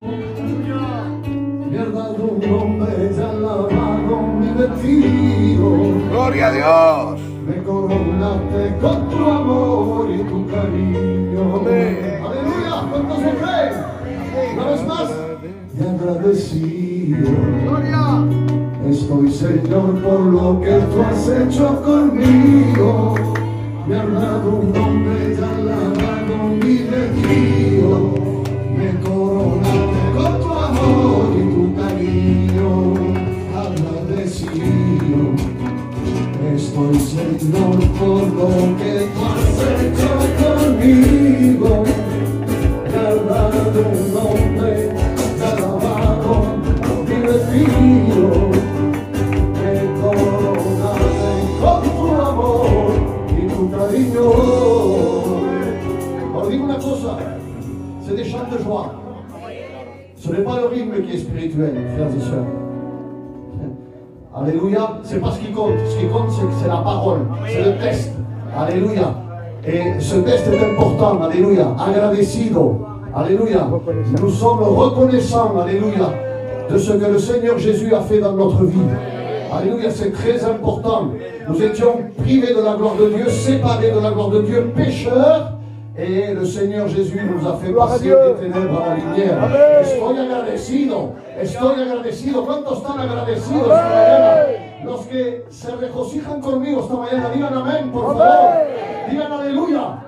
Gloria a Dios. Me coronaste con tu amor y tu cariño. Amén. Aleluya, ¿cuántos se creen? Una vez más, y agradecido estoy, Señor, por lo que tú has hecho conmigo. Me has dado un nombre y alabado mi destino. Me coronaste con tu amor y tu cariño. Agradecido estoy, Señor, por lo que tú has hecho conmigo. Me has dado un nombre, te has alabado mi destino. Me coronaste con tu amor y tu cariño. Alors dis-moi une chose, c'est des chants de joie. Ce n'est pas le rythme qui est spirituel, frères et sœurs. Alléluia, c'est pas ce qui compte. Ce qui compte, c'est la parole, c'est le texte. Alléluia. Et ce texte est important. Alléluia. Agradecido. Alléluia. Nous sommes reconnaissants. Alléluia. De ce que le Seigneur Jésus a fait dans notre vie. Alléluia, c'est très important. Nous étions privés de la gloire de Dieu, séparés de la gloire de Dieu, pécheurs. Et le Seigneur Jésus nous a fait passer des ténèbres à la lumière. Estoy agradecido. Estoy agradecido. ¿Cuántos están agradecidos esta mañana? Los que se regocijan conmigo esta mañana, digan amén, por favor. Digan aleluya.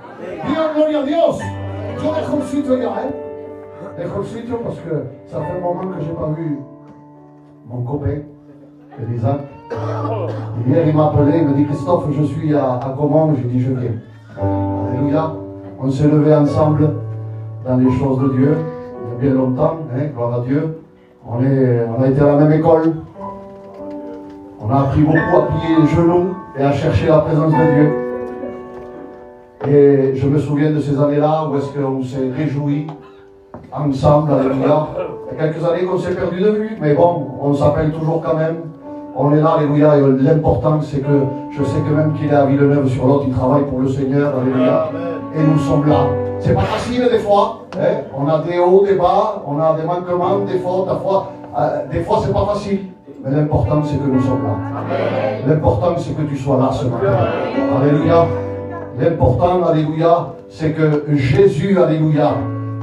Digan gloria a Dios. Yo dejo el sitio ya, Dejo el sitio parce que ça fait un moment que j'ai pas vu mon copain, Elisa. Hier, il m'a appelé, il me dit Christophe, je suis à Comande. J'ai dit je viens. Alléluia. On s'est levés ensemble dans les choses de Dieu, il y a bien longtemps, gloire à Dieu. On a été à la même école. On a appris beaucoup à plier les genoux et à chercher la présence de Dieu. Et je me souviens de ces années-là où est-ce qu'on s'est réjouis ensemble, alléluia. Il y a quelques années qu'on s'est perdu de vue, mais bon, on s'appelle toujours quand même. On est là, alléluia, et l'important c'est que je sais que même qu'il est à Villeneuve-sur-Lot, il travaille pour le Seigneur, alléluia. Et nous sommes là. C'est pas facile des fois. On a des hauts, des bas, on a des manquements, des fautes. Des fois c'est pas facile. Mais l'important c'est que nous sommes là. L'important c'est que tu sois là ce matin. Alléluia. L'important, alléluia, c'est que Jésus, alléluia,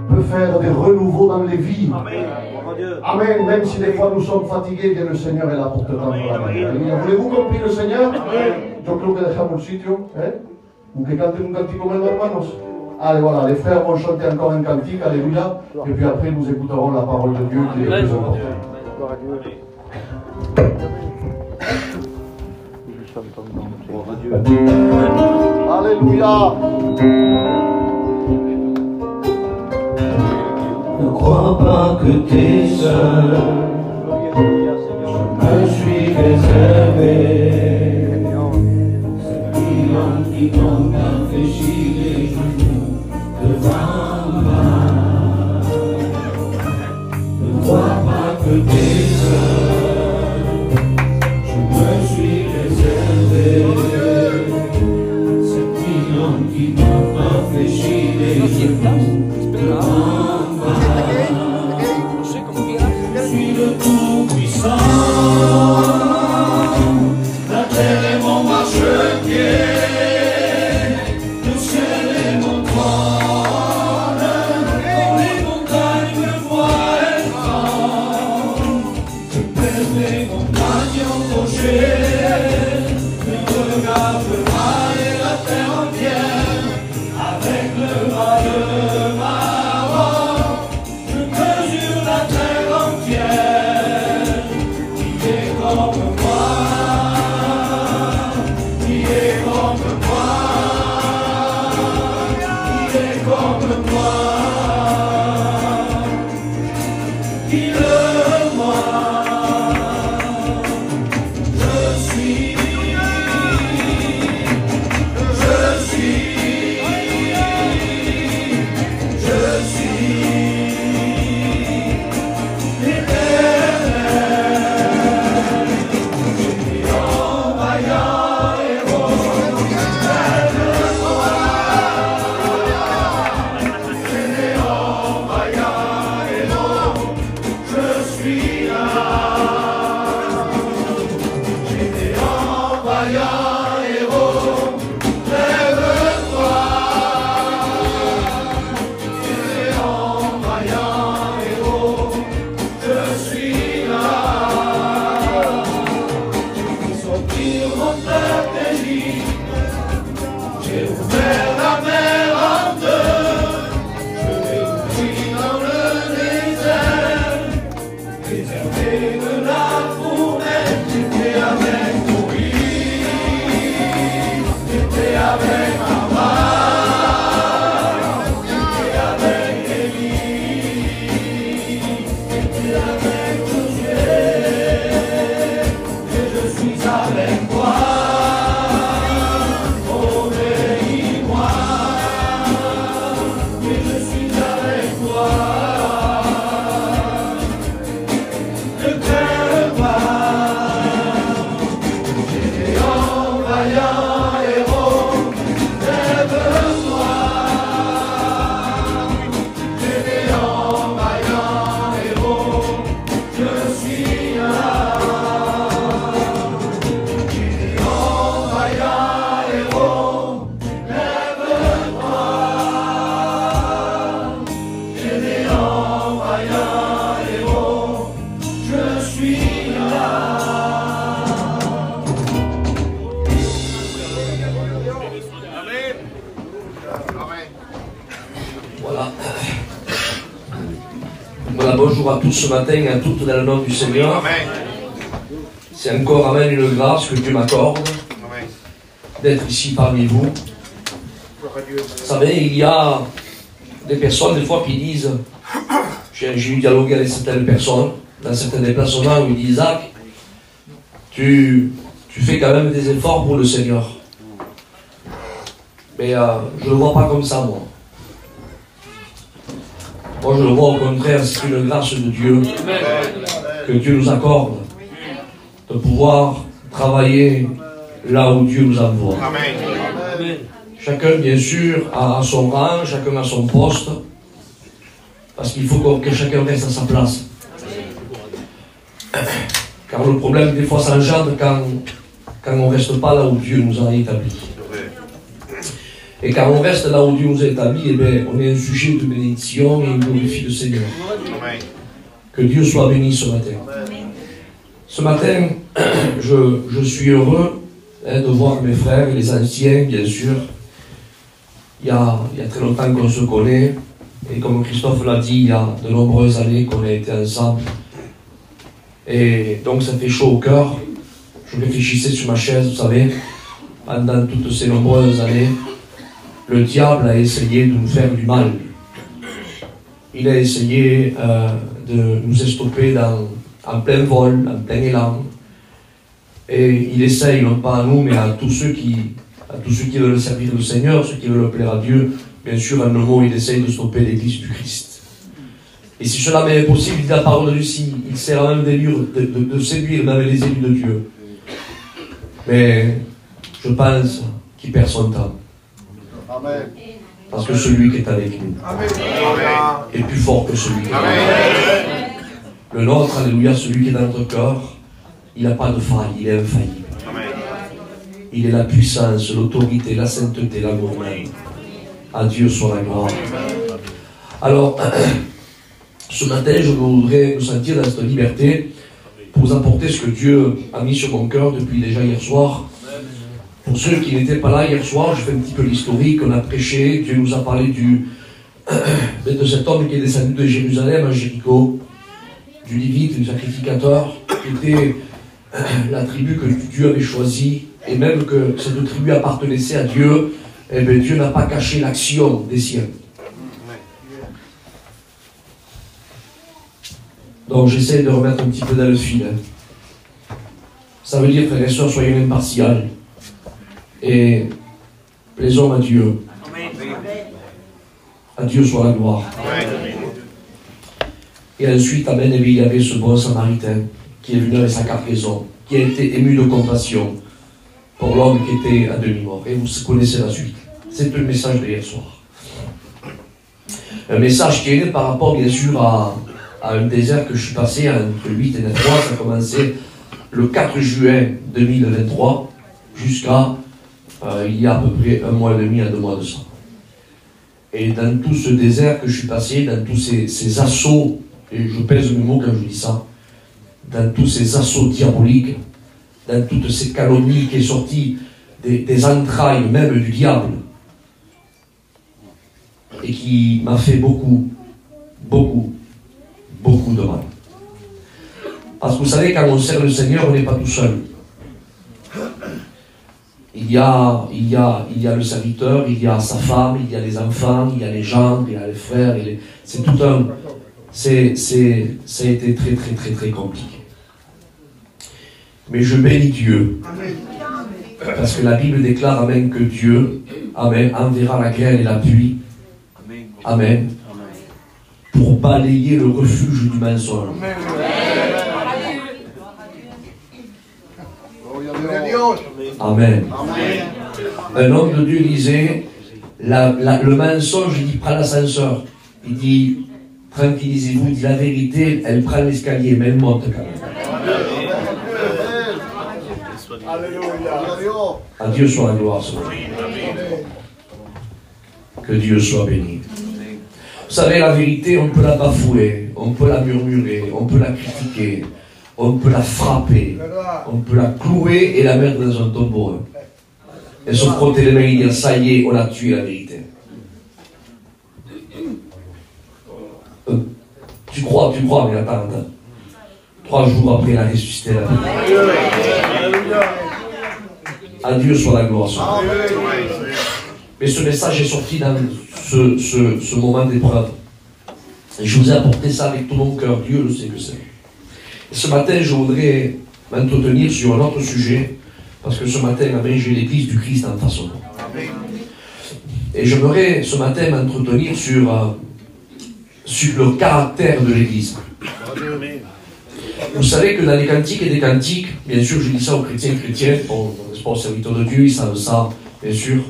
peut faire des renouveaux dans les vies. Amen. Même si des fois nous sommes fatigués, bien le Seigneur est là pour te tendre la main. Voulez-vous compris le Seigneur? Yo creo que dejamos el sitio, ou que canten un cantico menos, hermanos. Allez, voilà, les frères vont chanter encore un cantique, alléluia, et puis après nous écouterons la parole de Dieu qui est le plus importante. Alléluia. Ne crois pas que t'es seul, je me suis réservé. Qui m'ont rafraîchi les genoux devant moi. Ne crois pas que t'es seul, je me suis réservé. Ces pilons qui m'ont rafraîchi les genoux devant moi. Je suis le Tout-Puissant, la terre est mon marchepied. Voilà, bonjour à tous ce matin et à toutes dans le nom du Seigneur. C'est encore, amen, une grâce que Dieu m'accorde d'être ici parmi vous. Vous savez, il y a des personnes, des fois, qui disent, j'ai eu dialogué avec certaines personnes, dans certains déplacements, où ils disent, Isaac, tu fais quand même des efforts pour le Seigneur. Mais je ne le vois pas comme ça, moi. Moi, je le vois au contraire, c'est une grâce de Dieu que Dieu nous accorde de pouvoir travailler là où Dieu nous envoie. Amen. Chacun, bien sûr, a son rang, chacun a son poste, parce qu'il faut que chacun reste à sa place. Car le problème, des fois, s'engendre quand on ne reste pas là où Dieu nous a établis. Et quand on reste là où Dieu nous a établis, eh bien, on est un sujet de bénédiction et on glorifie le Seigneur. Que Dieu soit béni ce matin. Ce matin, je suis heureux de voir mes frères, les anciens, bien sûr. Il y a très longtemps qu'on se connaît. Et comme Christophe l'a dit, il y a de nombreuses années qu'on a été ensemble. Et donc ça fait chaud au cœur. Je réfléchissais sur ma chaise, vous savez, pendant toutes ces nombreuses années. Le diable a essayé de nous faire du mal. Il a essayé de nous estopper en plein vol, en plein élan. Et il essaye, non pas à nous, mais à tous ceux qui veulent servir le Seigneur, ceux qui veulent plaire à Dieu. Bien sûr, en un mot, il essaye de stopper l'Église du Christ. Et si cela m'est possible, dit la parole de Lucie, il sert même de séduire même les élus de Dieu. Mais je pense qu'il perd son temps. Amen. Parce que celui qui est avec nous est plus fort que celui qui est avec nous. Le nôtre, alléluia, celui qui est dans notre cœur, il n'a pas de faille, il est infaillible. Il est la puissance, l'autorité, la sainteté, l'amour même. À Dieu soit la gloire. Alors, ce matin, je voudrais me sentir dans cette liberté pour vous apporter ce que Dieu a mis sur mon cœur depuis déjà hier soir. Pour ceux qui n'étaient pas là hier soir, je fais un petit peu l'historique, on a prêché, Dieu nous a parlé de cet homme qui est descendu de Jérusalem à Jéricho, du Lévite, du sacrificateur, qui était la tribu que Dieu avait choisie, et même que cette tribu appartenait à Dieu, eh bien Dieu n'a pas caché l'action des siens. Donc j'essaie de remettre un petit peu dans le fil. Ça veut dire, frères et sœurs, soyez impartials. Et plaisons à Dieu. À Dieu soit la gloire. Et ensuite, amen, il y avait ce bon samaritain qui est venu avec sa cargaison, qui a été ému de compassion pour l'homme qui était à demi-mort. Et vous connaissez la suite. C'est le message d'hier soir. Un message qui est né par rapport, bien sûr, à un désert que je suis passé entre 8 et 9 mois. Ça a commencé le 4 juin 2023 jusqu'à il y a à peu près 1 mois et demi à 2 mois de ça. Et dans tout ce désert que je suis passé, dans tous ces assauts, et je pèse mes mots quand je dis ça, dans tous ces assauts diaboliques, dans toutes ces calomnies qui sont sorties des entrailles même du diable, et qui m'a fait beaucoup de mal. Parce que vous savez, quand on sert le Seigneur, on n'est pas tout seul. Il y a le serviteur, il y a sa femme, il y a les enfants, il y a les gens, il y a les frères. C'est tout ça a été très, très, très, très compliqué. Mais je bénis Dieu. Parce que la Bible déclare, amen, que Dieu, amen, enverra la grêle et la pluie. Amen. Pour balayer le refuge du mensonge. Amen. Un homme de Dieu disait, le mensonge, il prend l'ascenseur. Il dit, tranquillisez-vous, il dit la vérité, elle prend l'escalier, mais elle monte quand même. À Dieu soit la gloire. Que Dieu soit béni. Vous savez, la vérité, on peut la bafouer, on peut la murmurer, on peut la critiquer, on peut la frapper, on peut la clouer et la mettre dans un tombeau. Et se frotter les mains et dire, ça y est, on a tué la vérité. Tu crois, mais attends. 3 jours après, il a ressuscité la vie. À Dieu soit la gloire. Mais ce message est sorti dans ce moment d'épreuve. Et je vous ai apporté ça avec tout mon cœur. Dieu le sait que c'est. Et ce matin, je voudrais m'entretenir sur un autre sujet. Parce que ce matin, j'ai l'église du Christ en face de moi. Et j'aimerais ce matin m'entretenir sur le caractère de l'église. Vous savez que dans les cantiques et des cantiques, bien sûr, je dis ça aux chrétiens et chrétiennes, aux serviteurs de Dieu, ils savent ça, bien sûr.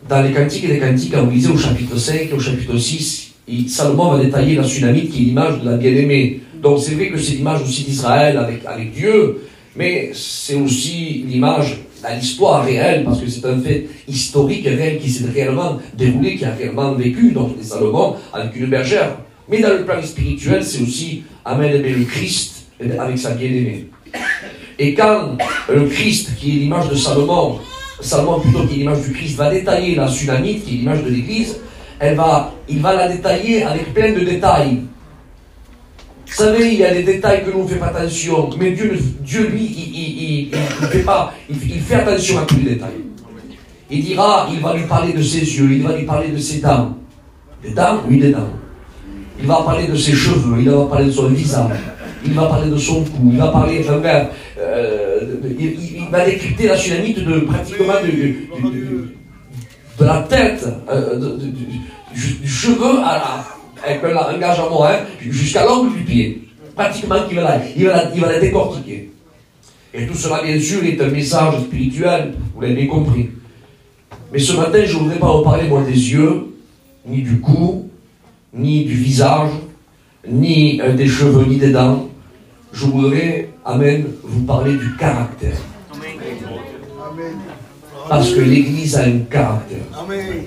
Dans les cantiques et des cantiques, quand vous lisez au chapitre 5 et au chapitre 6, Salomon va détailler la Sunamite qui est l'image de la bien-aimée. Donc c'est vrai que c'est l'image aussi d'Israël avec Dieu, mais c'est aussi l'image dans l'histoire réelle, parce que c'est un fait historique et réel qui s'est réellement déroulé, qui a réellement vécu, donc les Salomon avec une bergère. Mais dans le plan spirituel, c'est aussi, amen, le Christ avec sa bien-aimée. Et quand le Christ, qui est l'image de Salomon plutôt qui est l'image du Christ, va détailler la Sunamite, qui est l'image de l'Église, il va la détailler avec plein de détails. Vous savez, il y a des détails que nous ne faisons pas attention, mais Dieu lui, il fait attention à tous les détails. Il va lui parler de ses yeux, il va lui parler de ses dents. Des dents? Oui, des dents. Il va parler de ses cheveux, il va parler de son visage, il va parler de son cou, il va parler, il va décrypter la Sunamite pratiquement de la tête, du cheveu avec un langage à moi, jusqu'à l'ongle du pied. Pratiquement, il va la décortiquer. Et tout cela, bien sûr, est un message spirituel, vous l'avez bien compris. Mais ce matin, je ne voudrais pas vous parler, moi, des yeux, ni du cou, ni du visage, ni des cheveux, ni des dents. Je voudrais, amen, vous parler du caractère. Amen. Parce que l'Église a un caractère. Amen.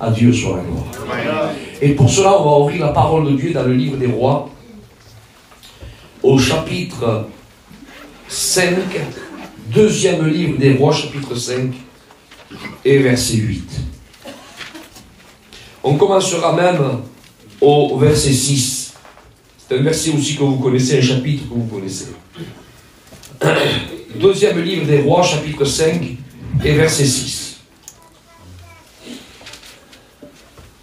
À Dieu soit la gloire. Et pour cela, on va ouvrir la parole de Dieu dans le livre des Rois, au chapitre 5, deuxième livre des Rois, chapitre 5, et verset 8. On commencera même au verset 6. C'est un verset aussi que vous connaissez, un chapitre que vous connaissez. Deuxième livre des Rois, chapitre 5 et verset 6.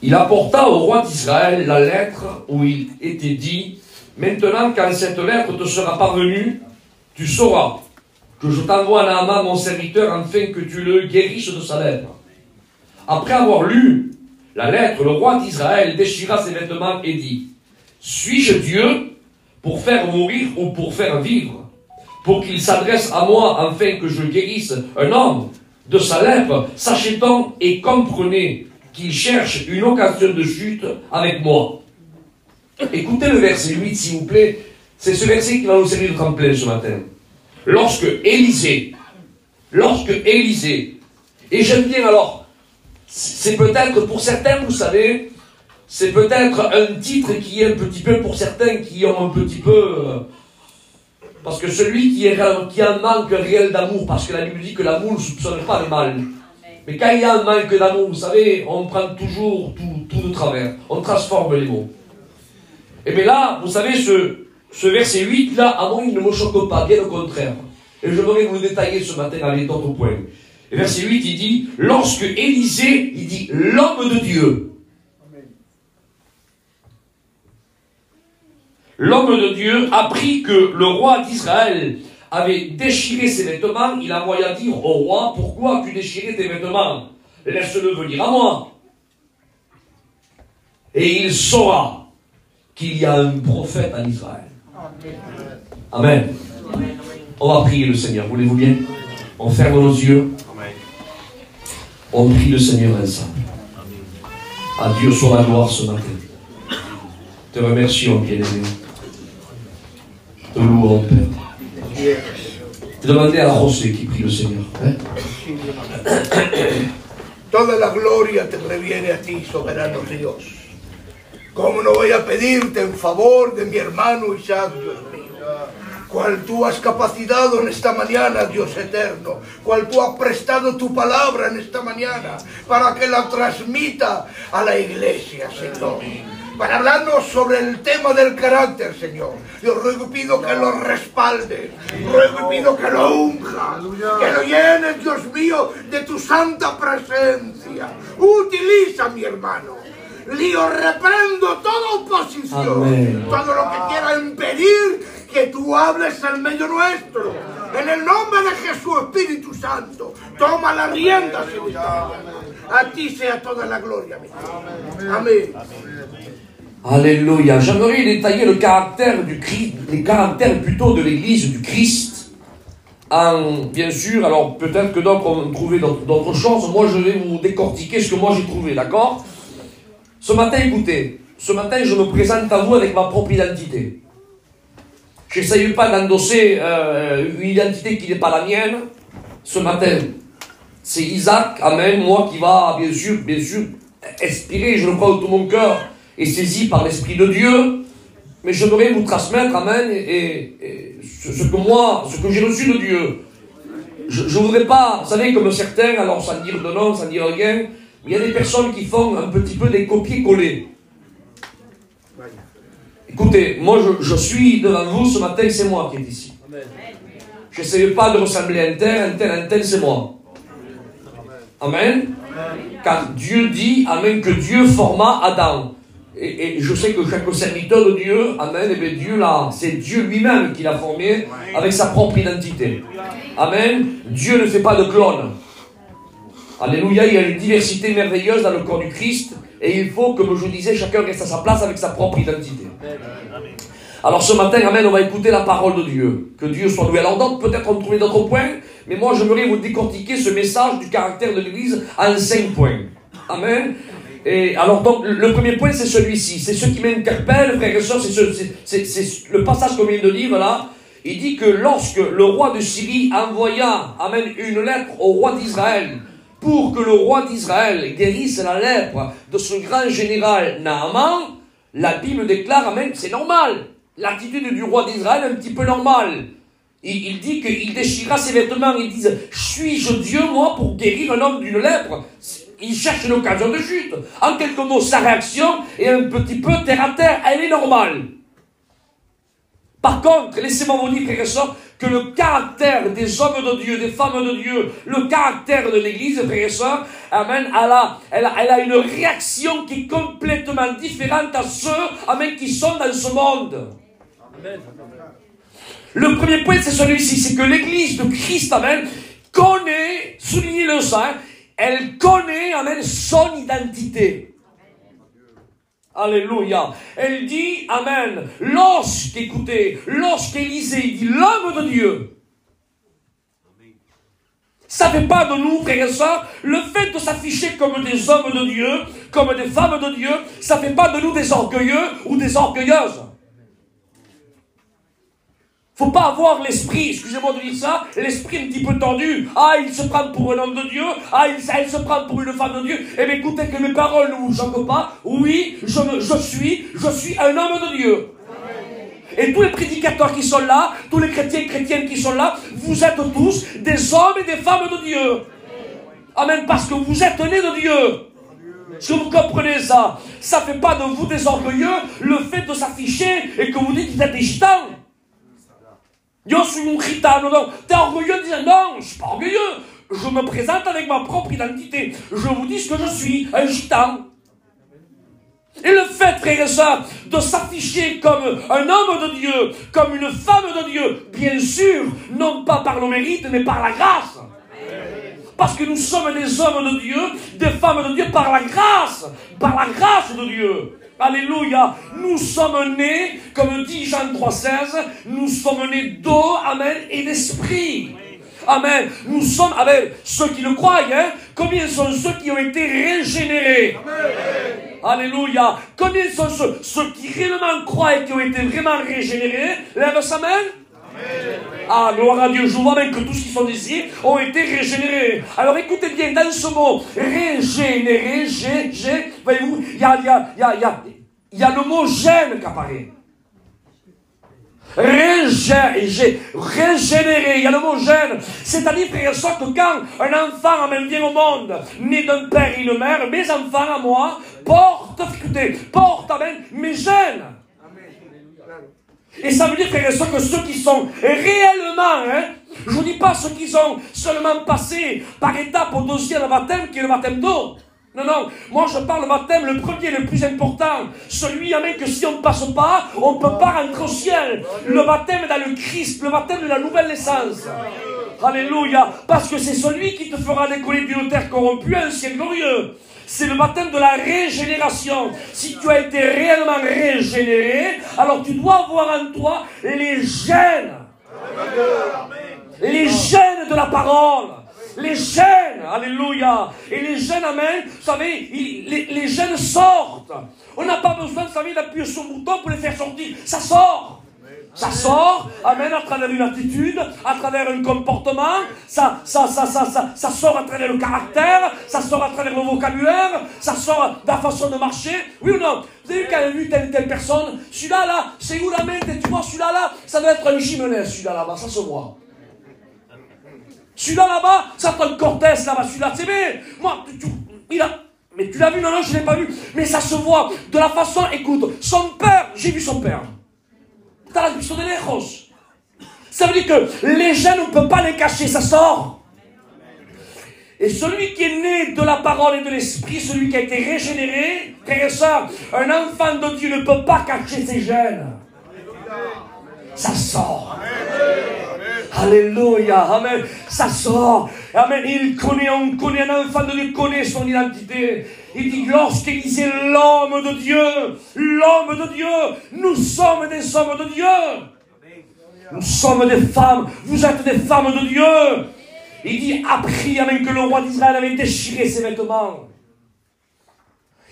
Il apporta au roi d'Israël la lettre où il était dit: maintenant, quand cette lettre te sera parvenue, tu sauras que je t'envoie Naaman, mon serviteur, afin que tu le guérisses de sa lèpre. Après avoir lu la lettre, le roi d'Israël déchira ses vêtements et dit: suis-je Dieu pour faire mourir ou pour faire vivre? Pour qu'il s'adresse à moi afin que je guérisse un homme de sa lèpre? Sachez donc et comprenez qu'il cherche une occasion de chute avec moi. Écoutez le verset 8, s'il vous plaît. C'est ce verset qui va nous servir de tremplin ce matin. Lorsque Élisée, et j'aime bien alors, c'est peut-être pour certains, vous savez, c'est peut-être un titre qui est un petit peu pour certains qui ont un petit peu... parce que celui qui a un manque réel d'amour, parce que la Bible dit que l'amour ne soupçonne pas le mal. Mais quand il y a un manque d'amour, vous savez, on prend toujours tout de travers. On transforme les mots. Et bien là, vous savez, ce verset 8, là, à moi, il ne me choque pas, bien au contraire. Et je voudrais vous le détailler ce matin avec d'autres points. Et verset 8, il dit, lorsque Élisée, il dit, l'homme de Dieu. l'homme de Dieu apprit que le roi d'Israël avait déchiré ses vêtements, il envoya dire au roi, pourquoi as-tu déchiré tes vêtements? Laisse-le venir à moi. Et il saura qu'il y a un prophète en Israël. Amen. On va prier le Seigneur, voulez-vous bien? On ferme nos yeux. On prie le Seigneur ensemble. À Dieu soit la gloire ce matin. Te remercions, bien-aimé. Te louons, Père. Demandez à José qui prie le Seigneur. Hein? Toda la gloria te reviene a ti, soberano Dios. ¿Cómo no voy a pedirte en favor de mi hermano Isaac, Dios mío? Cual tú has capacitado en esta mañana, Dios eterno, cual tú has prestado tu palabra en esta mañana para que la transmita a la iglesia, Señor. Para hablarnos sobre el tema del carácter, Señor. Yo ruego y pido que lo respalde, ruego y pido que lo unja, que lo llenes, Dios mío, de tu santa presencia. Utiliza, mi hermano. Yo reprendo toda oposición, Amén. todo lo que quiera impedir que tú hables en medio nuestro. En el nombre de Jesús, Espíritu Santo, toma la rienda, Señor. A ti sea toda la gloria, mi Dios. Amén. Alléluia. J'aimerais détailler le caractère du Christ, les caractères plutôt de l'Église du Christ. Bien sûr, alors peut-être que d'autres ont trouvé d'autres choses. Moi, je vais vous décortiquer ce que moi j'ai trouvé, d'accord? Ce matin, écoutez, ce matin, je me présente à vous avec ma propre identité. Je n'essaye pas d'endosser une identité qui n'est pas la mienne. Ce matin, c'est Isaac, amen, moi qui va, bien sûr, inspiré, je le crois de tout mon cœur, et saisi par l'Esprit de Dieu, mais j'aimerais vous transmettre, amen, et ce que j'ai reçu de Dieu. Je ne voudrais pas, vous savez, comme certains, alors sans dire de nom, sans dire rien, il y a des personnes qui font un petit peu des copier-coller. Écoutez, moi je suis devant vous ce matin, c'est moi qui est ici. Je n'essaie pas de ressembler à un tel, c'est moi. Amen. Car Dieu dit, amen, que Dieu forma Adam. Et je sais que chaque serviteur de Dieu, amen, et bien Dieu là, c'est Dieu lui-même qui l'a formé avec sa propre identité. Amen. Dieu ne fait pas de clone. Alléluia, il y a une diversité merveilleuse dans le corps du Christ. Et il faut, comme je vous disais, chacun reste à sa place avec sa propre identité. Alors ce matin, amen, on va écouter la parole de Dieu. Que Dieu soit loué. Alors d'autres, peut-être ont trouvé d'autres points, mais moi j'aimerais vous décortiquer ce message du caractère de l'Église en 5 points. Amen. Et alors donc, le premier point, c'est celui-ci. C'est ce qui m'interpelle, frères et sœurs, c'est le passage qu'on vient de lire là. Il dit que lorsque le roi de Syrie envoya, amen, une lettre au roi d'Israël, pour que le roi d'Israël guérisse la lèpre de ce grand général Naaman, la Bible déclare, amen, c'est normal. L'attitude du roi d'Israël est un petit peu normale. Il dit qu'il déchira ses vêtements. Il dit, suis-je Dieu, moi, pour guérir un homme d'une lèpre? Il cherche une occasion de chute. En quelques mots, sa réaction est un petit peu terre à terre. Elle est normale. Par contre, laissez-moi vous dire, frères et sœurs, que le caractère des hommes de Dieu, des femmes de Dieu, le caractère de l'Église, frères et sœurs, amen, elle a une réaction qui est complètement différente à ceux, amen, qui sont dans ce monde. Amen. Le premier point, c'est celui-ci, c'est que l'Église de Christ, amen, connaît, soulignez-le ça, hein, elle connaît, amen, son identité. Alléluia. Elle dit, amen, lorsqu'Élisée dit l'homme de Dieu, ça ne fait pas de nous, frères et sœurs, le fait de s'afficher comme des hommes de Dieu, comme des femmes de Dieu, ça ne fait pas de nous des orgueilleux ou des orgueilleuses. Faut pas avoir l'esprit, excusez-moi de dire ça, l'esprit un petit peu tendu. Ah, il se prend pour un homme de Dieu. Ah, elle se prend pour une femme de Dieu. Eh bien, écoutez, que mes paroles ne vous choquent pas. Oui, je suis un homme de Dieu. Et tous les prédicateurs qui sont là, tous les chrétiens et chrétiennes qui sont là, vous êtes tous des hommes et des femmes de Dieu. Amen, parce que vous êtes nés de Dieu. Si vous comprenez ça, ça fait pas de vous des orgueilleux, le fait de s'afficher et que vous dites que vous êtes des gitans. Yo suis un gitano, non. T'es orgueilleux de dire non, je suis pas orgueilleux. Je me présente avec ma propre identité. Je vous dis ce que je suis, un gitan. Et le fait, frères et sœurs, de s'afficher comme un homme de Dieu, comme une femme de Dieu, bien sûr, non pas par le mérite, mais par la grâce. Parce que nous sommes des hommes de Dieu, des femmes de Dieu par la grâce de Dieu. Alléluia. Nous sommes nés, comme dit Jean 3,16, nous sommes nés d'eau, amen, et d'esprit. Amen. Nous sommes, amen, ceux qui le croient, hein, combien sont ceux qui ont été régénérés? Amen. Alléluia. Combien sont ceux qui réellement croient et qui ont été vraiment régénérés? Lève sa main. Amen. Ah, gloire à Dieu. Je vois même que tous qui sont ici ont été régénérés. Alors écoutez bien, dans ce mot régénéré, voyez-vous, il y a le mot gêne qui apparaît. Régénéré, il y a le mot gêne. C'est-à-dire, frère et sœurs, que quand un enfant vient au monde, né d'un père et une mère, mes enfants à moi portent, amen, mes gènes. Et ça veut dire, frère et sœurs, que ceux qui sont réellement, je ne dis pas ceux qui sont seulement passés par étape au deuxième baptême, qui est le baptême d'eau. Non, non, moi je parle le baptême, le premier, le plus important. Celui, amen, que si on ne passe pas, on ne peut pas rentrer au ciel. Le baptême dans le Christ, le baptême de la nouvelle naissance. Alléluia. Parce que c'est celui qui te fera décoller d'une terre corrompue à un ciel glorieux. C'est le baptême de la régénération. Si tu as été réellement régénéré, alors tu dois avoir en toi les gènes. Les gènes de la parole. Les gènes, alléluia. Et les gènes, amen, vous savez, les gènes sortent. On n'a pas besoin, vous savez, d'appuyer sur le bouton pour les faire sortir. Ça sort. Ça sort, amen, à travers une attitude, à travers un comportement, ça sort à travers le caractère, ça sort à travers le vocabulaire, ça sort de la façon de marcher. Oui ou non? Vous avez vu quand vu telle personne, celui-là, là, c'est où la main? Tu vois, celui-là, là, ça doit être un Jimenez, celui-là, là-bas, ça se voit. Celui-là, là-bas, ça doit être un Cortés, là-bas, celui-là, c'est bien. Moi, mais tu l'as vu? Non, non, je ne l'ai pas vu. Mais ça se voit de la façon, écoute, son père, j'ai vu son père. Ça veut dire que les gènes, on ne peut pas les cacher, ça sort. Et celui qui est né de la parole et de l'esprit, celui qui a été régénéré, frère et sœur, un enfant de Dieu ne peut pas cacher ses gènes. Ça sort. Alléluia, amen. Ça sort. Amen. On connaît un enfant de Dieu, connaît son identité. Il dit, lorsqu'il disait l'homme de Dieu, nous sommes des hommes de Dieu. Nous sommes des femmes, vous êtes des femmes de Dieu. Il dit, appris, amen, que le roi d'Israël avait déchiré ses vêtements.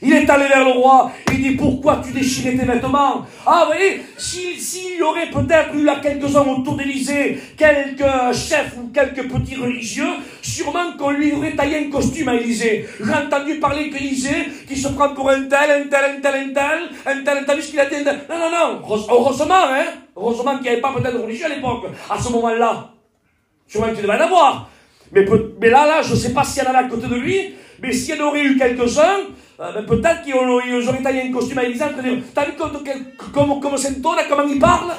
Il est allé vers le roi, il dit, pourquoi tu déchirais tes vêtements? Ah, vous voyez, s'il y aurait peut-être eu là quelques-uns autour d'Élysée, quelques chefs ou quelques petits religieux, sûrement qu'on lui aurait taillé un costume à Élysée. J'ai entendu parler qu'Élysée, qui se prend pour un tel, t'as vu ce qu'il a dit? Non, heureusement qu'il n'y avait pas peut-être de religieux à l'époque, à ce moment-là. Sûrement qu'il devait en avoir. Mais là, je ne sais pas s'il y en avait à côté de lui, mais s'il y en aurait eu quelques-uns, peut-être qu'ils auraient taillé un costume à Élysée. T'as vu comment s'entonne, comment il parle?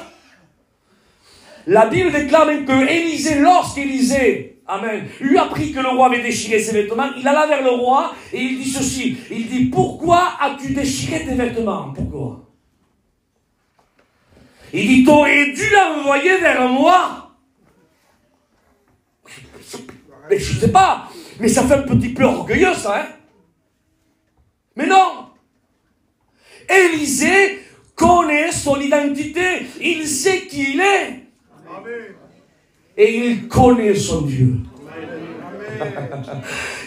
La Bible déclare même que Élysée, lorsqu'Élysée, amen, lui a appris que le roi avait déchiré ses vêtements, il alla vers le roi et il dit ceci. Il dit, pourquoi as-tu déchiré tes vêtements? Pourquoi? Il dit, t'aurais dû l'envoyer vers moi. Mais je ne sais pas, mais ça fait un petit peu orgueilleux, ça, hein? Mais non! Élysée connaît son identité, il sait qui il est. Amen. Et il connaît son Dieu.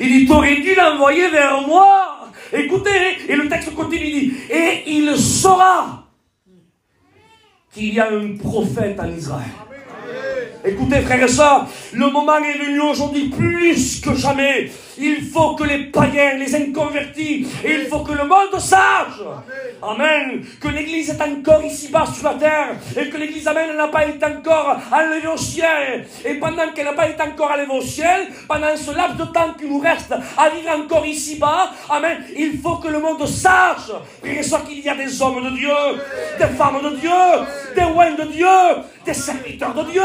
Il dit, t'aurais dû l'envoyer vers moi. Écoutez, et le texte continue, il dit, et il saura qu'il y a un prophète en Israël. Écoutez, frères et sœurs, le moment est venu aujourd'hui plus que jamais. Il faut que les païens, les inconvertis, et il faut que le monde sache, amen, que l'Église est encore ici-bas sur la terre, et que l'Église, amen, n'a pas été encore enlevée au ciel. Et pendant qu'elle n'a pas été encore enlevée au ciel, pendant ce laps de temps qui nous reste à vivre encore ici-bas, amen, il faut que le monde sache, frères et sœurs, qu'il y a des hommes de Dieu, des femmes de Dieu, des rois de Dieu, des serviteurs de Dieu.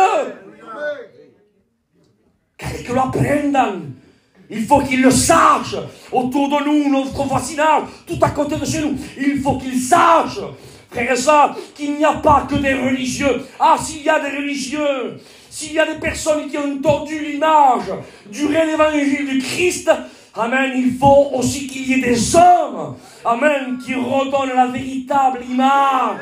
Que lo aprendan Il faut qu'ils le sachent autour de nous, notre voisinage, tout à côté de chez nous. Il faut qu'ils sachent, frères et sœurs, qu'il n'y a pas que des religieux. Ah, s'il y a des religieux, s'il y a des personnes qui ont tordu l'image du réel évangile du Christ, amen, il faut aussi qu'il y ait des hommes, amen, qui redonnent la véritable image.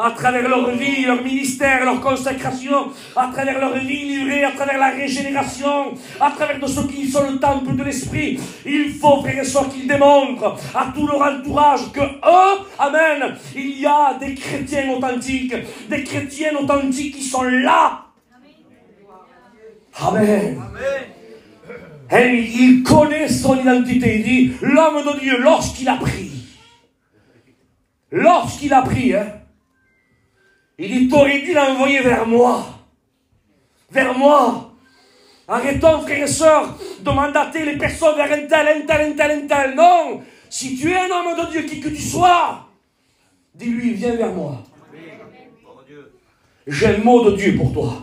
À travers leur vie, leur ministère, leur consécration, à travers leur vie livrée, à travers la régénération, à travers de ceux qui sont le temple de l'Esprit. Il faut, frères et sœurs, qu'ils démontrent à tout leur entourage que eux, amen, il y a des chrétiens authentiques, des chrétiennes authentiques qui sont là. Amen. Et il connaît son identité. Il dit, l'homme de Dieu, lorsqu'il a pris, hein, il dit, t'aurais dû l'envoyer vers moi. Vers moi. Arrêtons, frères et sœurs, de mandater les personnes vers un tel. Non. Si tu es un homme de Dieu, qui que tu sois, dis-lui, viens vers moi. J'ai un mot de Dieu pour toi.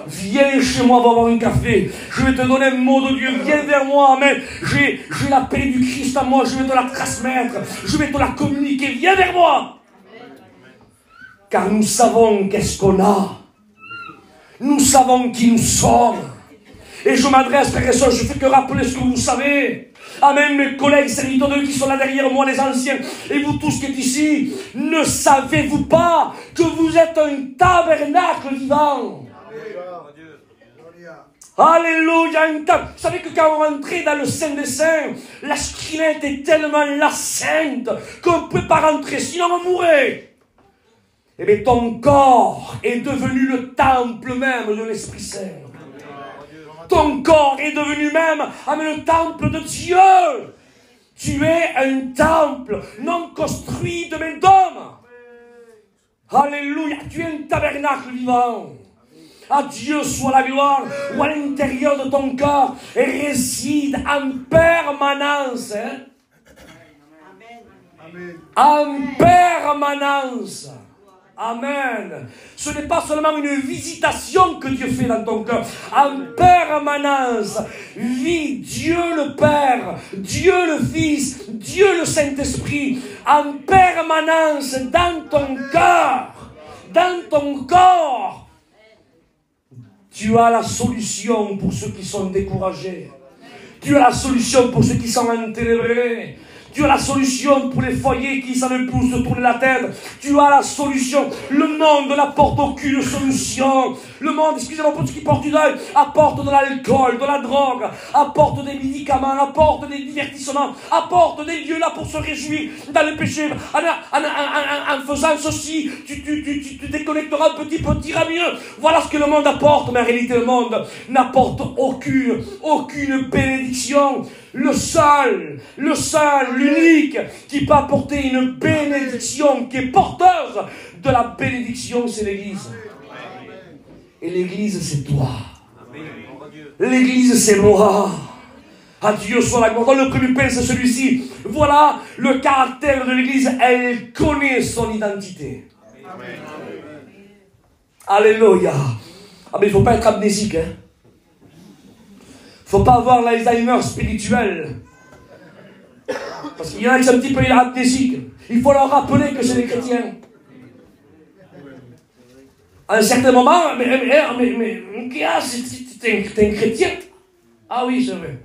Viens chez moi, va boire un café. Je vais te donner un mot de Dieu. Viens vers moi, amen. J'ai la paix du Christ à moi. Je vais te la transmettre. Je vais te la communiquer. Viens vers moi. Car nous savons qu'est-ce qu'on a. Nous savons qui nous sommes. Et je m'adresse, frères et sœurs, je ne fais que rappeler ce que vous savez. Amen, mes collègues serviteurs de Dieu qui sont là derrière moi, les anciens, et vous tous qui êtes ici, ne savez-vous pas que vous êtes un tabernacle vivant? Alléluia. Vous savez que quand on rentrait dans le Saint des Saints, la scrinette est tellement la sainte qu'on ne peut pas rentrer, sinon on mourrait. Eh bien, ton corps est devenu le temple même de l'Esprit Saint. Ton corps est devenu même le temple de Dieu. Tu es un temple non construit de main d'homme. Alléluia. Tu es un tabernacle vivant. À Dieu soit la gloire, où à l'intérieur de ton corps réside en permanence. Hein? En permanence. Amen. Ce n'est pas seulement une visitation que Dieu fait dans ton cœur. En permanence vit Dieu le Père, Dieu le Fils, Dieu le Saint-Esprit. En permanence dans ton cœur, dans ton corps. Tu as la solution pour ceux qui sont découragés. Tu as la solution pour ceux qui sont enténébrés. Tu as la solution pour les foyers qui s'en poussent de tourner la tête. Tu as la solution. Le monde n'apporte aucune solution. Le monde, excusez-moi pour ceux qui portent du deuil, apporte de l'alcool, de la drogue, apporte des médicaments, apporte des divertissements, apporte des lieux là pour se réjouir dans le péché. En faisant ceci, tu te déconnecteras un petit peu, t'iras mieux. Voilà ce que le monde apporte. Mais en réalité, le monde n'apporte aucune bénédiction. Le seul, l'unique qui peut apporter une bénédiction, qui est porteuse de la bénédiction, c'est l'Église. Et l'Église, c'est toi. L'Église, c'est moi. À Dieu soit la gloire. Dans le premier point, c'est celui-ci. Voilà le caractère de l'Église. Elle connaît son identité. Alléluia. Ah, mais il ne faut pas être amnésique, hein. Il ne faut pas avoir l'Alzheimer spirituel. Parce qu'il y en a qui sont un petit peu amnésiques. Il faut leur rappeler que c'est des chrétiens. À un certain moment, mais t'es un chrétien? Ah oui, c'est vrai.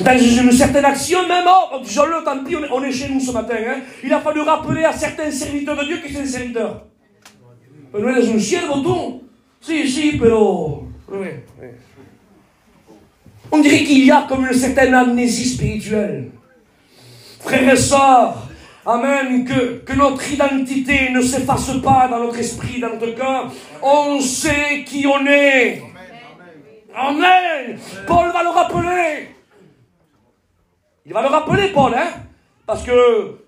Dans une certaine action, même, disons-le, tant pis, on est chez nous ce matin. Hein, il a fallu rappeler à certains serviteurs de Dieu que c'est des serviteurs. No eres un siervo tú. Sí, pero... On dirait qu'il y a comme une certaine amnésie spirituelle. Frères et sœurs, amen, que notre identité ne s'efface pas dans notre esprit, dans notre cœur. On sait qui on est. Amen. Paul va le rappeler. Il va le rappeler, Paul, hein, parce que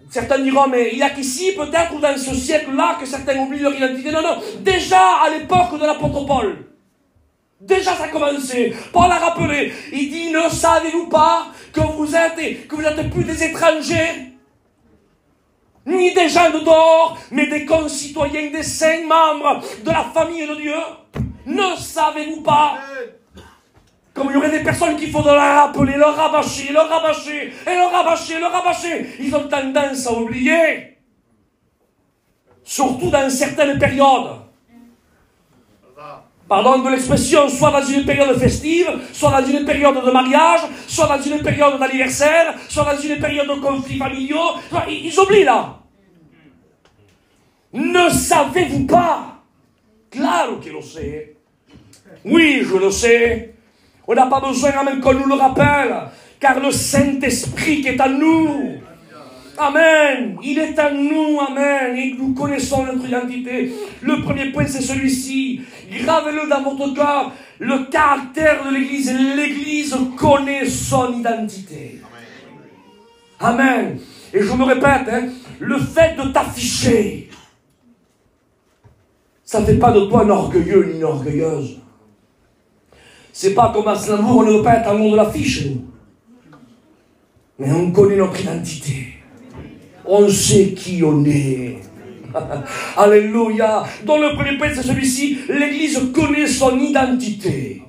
certains diront, mais il n'y a qu'ici, peut-être, ou dans ce siècle-là, que certains oublient leur identité. Non, déjà à l'époque de l'apôtre Paul. Déjà ça a commencé. Paul a rappelé. Il dit, ne savez-vous pas que vous êtes plus des étrangers ni des gens de dehors, mais des concitoyens, des saints membres de la famille de Dieu. Ne savez-vous pas? Comme il y aurait des personnes qu'il faudra leur rappeler, leur rabâcher, leur rabâcher, et leur rabâcher, leur rabâcher. Ils ont tendance à oublier. Surtout dans certaines périodes. Pardon de l'expression, soit dans une période festive, soit dans une période de mariage, soit dans une période d'anniversaire, soit dans une période de conflits familiaux. Ils oublient là. Ne savez-vous pas? Claro que lo sais. Oui, je le sais. On n'a pas besoin même qu'on nous le rappelle, car le Saint-Esprit qui est en nous, amen, il est en nous, amen, et nous connaissons notre identité. Le premier point, c'est celui-ci. Gravez-le dans votre cœur, le caractère de l'Église. L'Église connaît son identité. Amen. Et je me répète, hein, le fait de t'afficher, ça ne fait pas de toi un orgueilleux ni une orgueilleuse. C'est pas comme à Strasbourg, on ne veut pas être en haut de l'affiche, nous. Mais on connaît notre identité. On sait qui on est. Alléluia. Donc le premier point, c'est celui-ci. L'Église connaît son identité.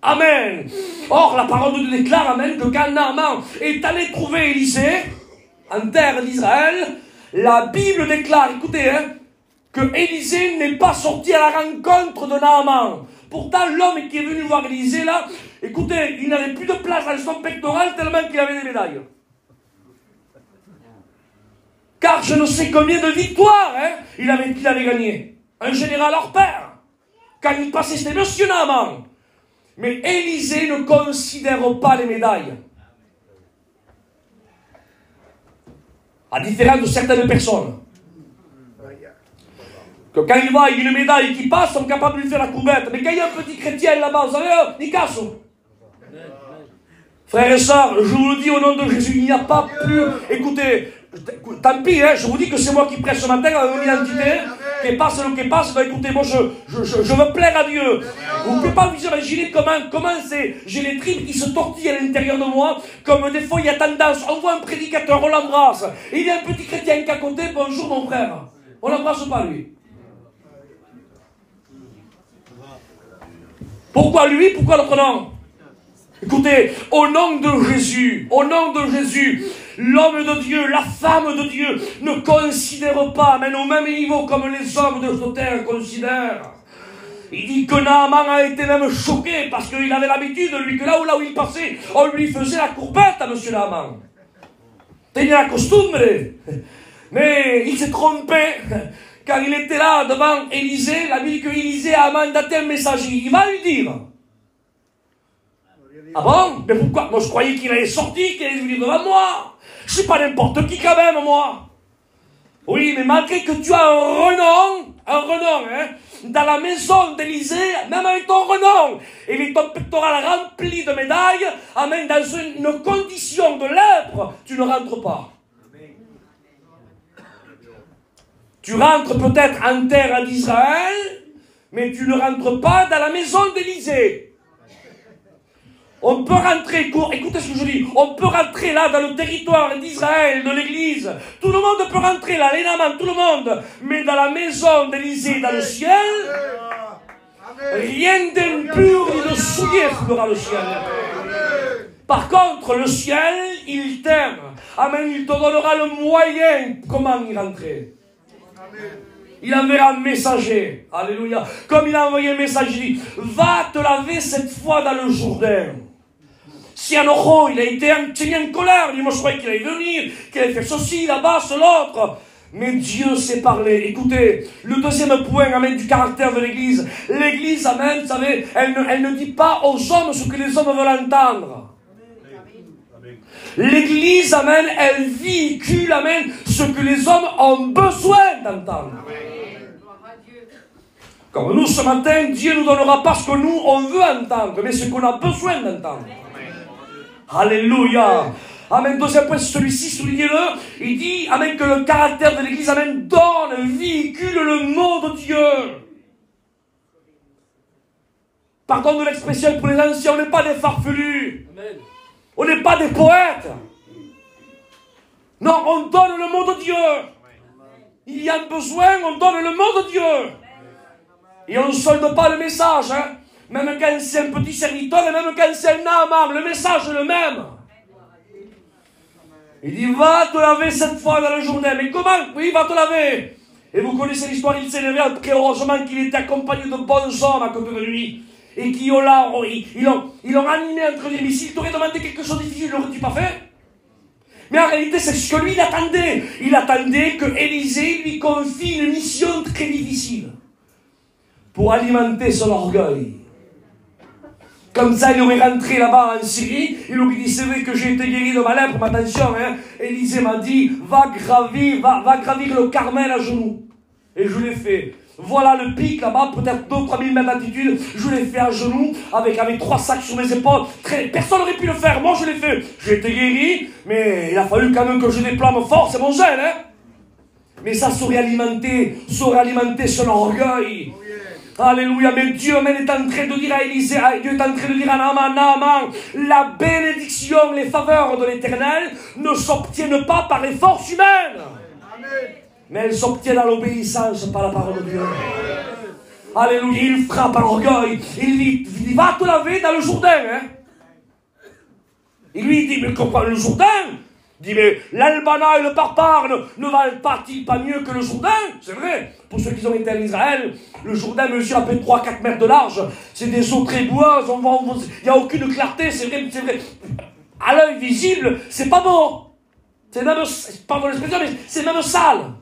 Amen. Or, la parole de Dieu déclare, amen, que quand Naaman est allé trouver Élisée, en terre d'Israël, la Bible déclare, écoutez, hein, que Élisée n'est pas sorti à la rencontre de Naaman. Pourtant, l'homme qui est venu voir Élisée, là, écoutez, il n'avait plus de place dans son pectoral tellement qu'il avait des médailles. Car je ne sais combien de victoires hein, il avait gagné. Un général hors pair. Quand il passait, c'était Monsieur Naaman. Mais Élisée ne considère pas les médailles. À différence de certaines personnes. Que quand il voit une médaille qui passe, ils sont capables de lui faire la courbette. Mais quand il y a un petit chrétien là-bas, vous savez, il casse. Frères et sœurs, je vous le dis au nom de Jésus, il n'y a pas plus... Écoutez, tant pis, hein, je vous dis que c'est moi qui prêche ce matin avec mon identité, qui passe le qui passe, ben écoutez, moi je veux plaire à Dieu. Vous ne pouvez pas vous imaginer comment c'est, j'ai les tripes qui se tortillent à l'intérieur de moi, comme des fois il y a tendance, on voit un prédicateur, on l'embrasse, et il y a un petit chrétien qui est à côté, bonjour mon frère, on l'embrasse pas lui. Pourquoi lui, pourquoi l'autre non? Écoutez, au nom de Jésus, l'homme de Dieu, la femme de Dieu ne considère pas, mais au même niveau comme les hommes de cette terre considèrent. Il dit que Naaman a été même choqué parce qu'il avait l'habitude, lui, que là où il passait, on lui faisait la courbette à M. Naaman. Tenía la costumbre. Mais il s'est trompé. Quand il était là devant Élisée, la Bible dit que Élisée a mandaté un messager. Il va lui dire. Ah bon? Mais pourquoi? Moi je croyais qu'il allait sortir, qu'il allait venir devant moi. Je suis pas n'importe qui quand même, moi. Oui, mais malgré que tu as un renom, hein, dans la maison d'Élisée, même avec ton renom, et ton pectoral rempli de médailles, amen, dans une condition de lèpre, tu ne rentres pas. Tu rentres peut-être en terre d'Israël, mais tu ne rentres pas dans la maison d'Élisée. On peut rentrer, écoutez ce que je dis, on peut rentrer là dans le territoire d'Israël, de l'église. Tout le monde peut rentrer là, les Naaman, tout le monde. Mais dans la maison d'Élisée, dans le ciel, rien d'impur ni de souillé fera le ciel. Par contre, le ciel, il t'aime. Amen, il te donnera le moyen comment y rentrer. Il enverra un messager. Alléluia. Comme il a envoyé un messager, il dit, va te laver cette fois dans le Jourdain. Si un ojo, il a été en colère, il dit, moi je croyais qu'il allait venir, qu'il allait faire ceci, là-bas, l'autre. Mais Dieu s'est parlé. Écoutez, le deuxième point, amen, du caractère de l'Église. L'Église, amen, vous savez, elle ne dit pas aux hommes ce que les hommes veulent entendre. L'Église, amen, elle véhicule, amen, ce que les hommes ont besoin d'entendre. Comme nous, ce matin, Dieu ne nous donnera pas ce que nous, on veut entendre, mais ce qu'on a besoin d'entendre. Alléluia. Amen. Deuxième point, c'est celui-ci, soulignez-le. Il dit, amen, que le caractère de l'Église, amen, donne, véhicule le mot de Dieu. Pardon de l'expression pour les anciens, on n'est pas des farfelus. Amen. On n'est pas des poètes. Non, on donne le mot de Dieu. il y a un besoin, on donne le mot de Dieu. Et on ne solde pas le message, hein. Même quand c'est un petit serviteur et même quand c'est un Naaman, le message est le même. Il dit, va te laver cette fois dans le Jourdain. Mais comment? Oui, va te laver. Et vous connaissez l'histoire, il s'est levé après, heureusement qu'il était accompagné de bons hommes à côté de lui. Et qui ont animé entre les mais s'il t'aurait demandé quelque chose de difficile, l'aurais-tu pas fait? Mais en réalité, c'est ce que lui, il attendait. Il attendait que Élisée lui confie une mission très difficile. Pour alimenter son orgueil. Comme ça, il aurait rentré là-bas en Syrie, il aurait dit, c'est vrai que j'ai été guéri de ma lèpre, mais attention, hein, Élisée m'a dit, va gravir le Carmel à genoux. Et je l'ai fait. Voilà le pic là-bas, peut-être 2 ou 3 000 mètres d'altitude, je l'ai fait à genoux, avec 3 sacs sur mes épaules. Personne n'aurait pu le faire, moi je l'ai fait. J'ai été guéri, mais il a fallu quand même que je déploie ma force et mon zèle, hein. Mais ça saurait alimenter son orgueil. Alléluia, mais Dieu est en train de dire à Élisée, Dieu est en train de dire à Naaman, la bénédiction, les faveurs de l'Éternel ne s'obtiennent pas par les forces humaines. Amen. Mais elles s'obtiennent à l'obéissance par la parole de Dieu. Alléluia, il frappe à l'orgueil. Il dit, va te laver dans le Jourdain. Hein? Il lui dit, mais comprends le Jourdain? Il dit, mais l'Albana et le Parpar ne valent-ils pas mieux que le Jourdain? C'est vrai. Pour ceux qui ont été en Israël, le Jourdain mesure à peu près 3-4 mètres de large. C'est des eaux très boueuses, il n'y a aucune clarté, c'est vrai. À l'œil visible, c'est pas beau. C'est même, pardon l'expression, mais c'est même sale.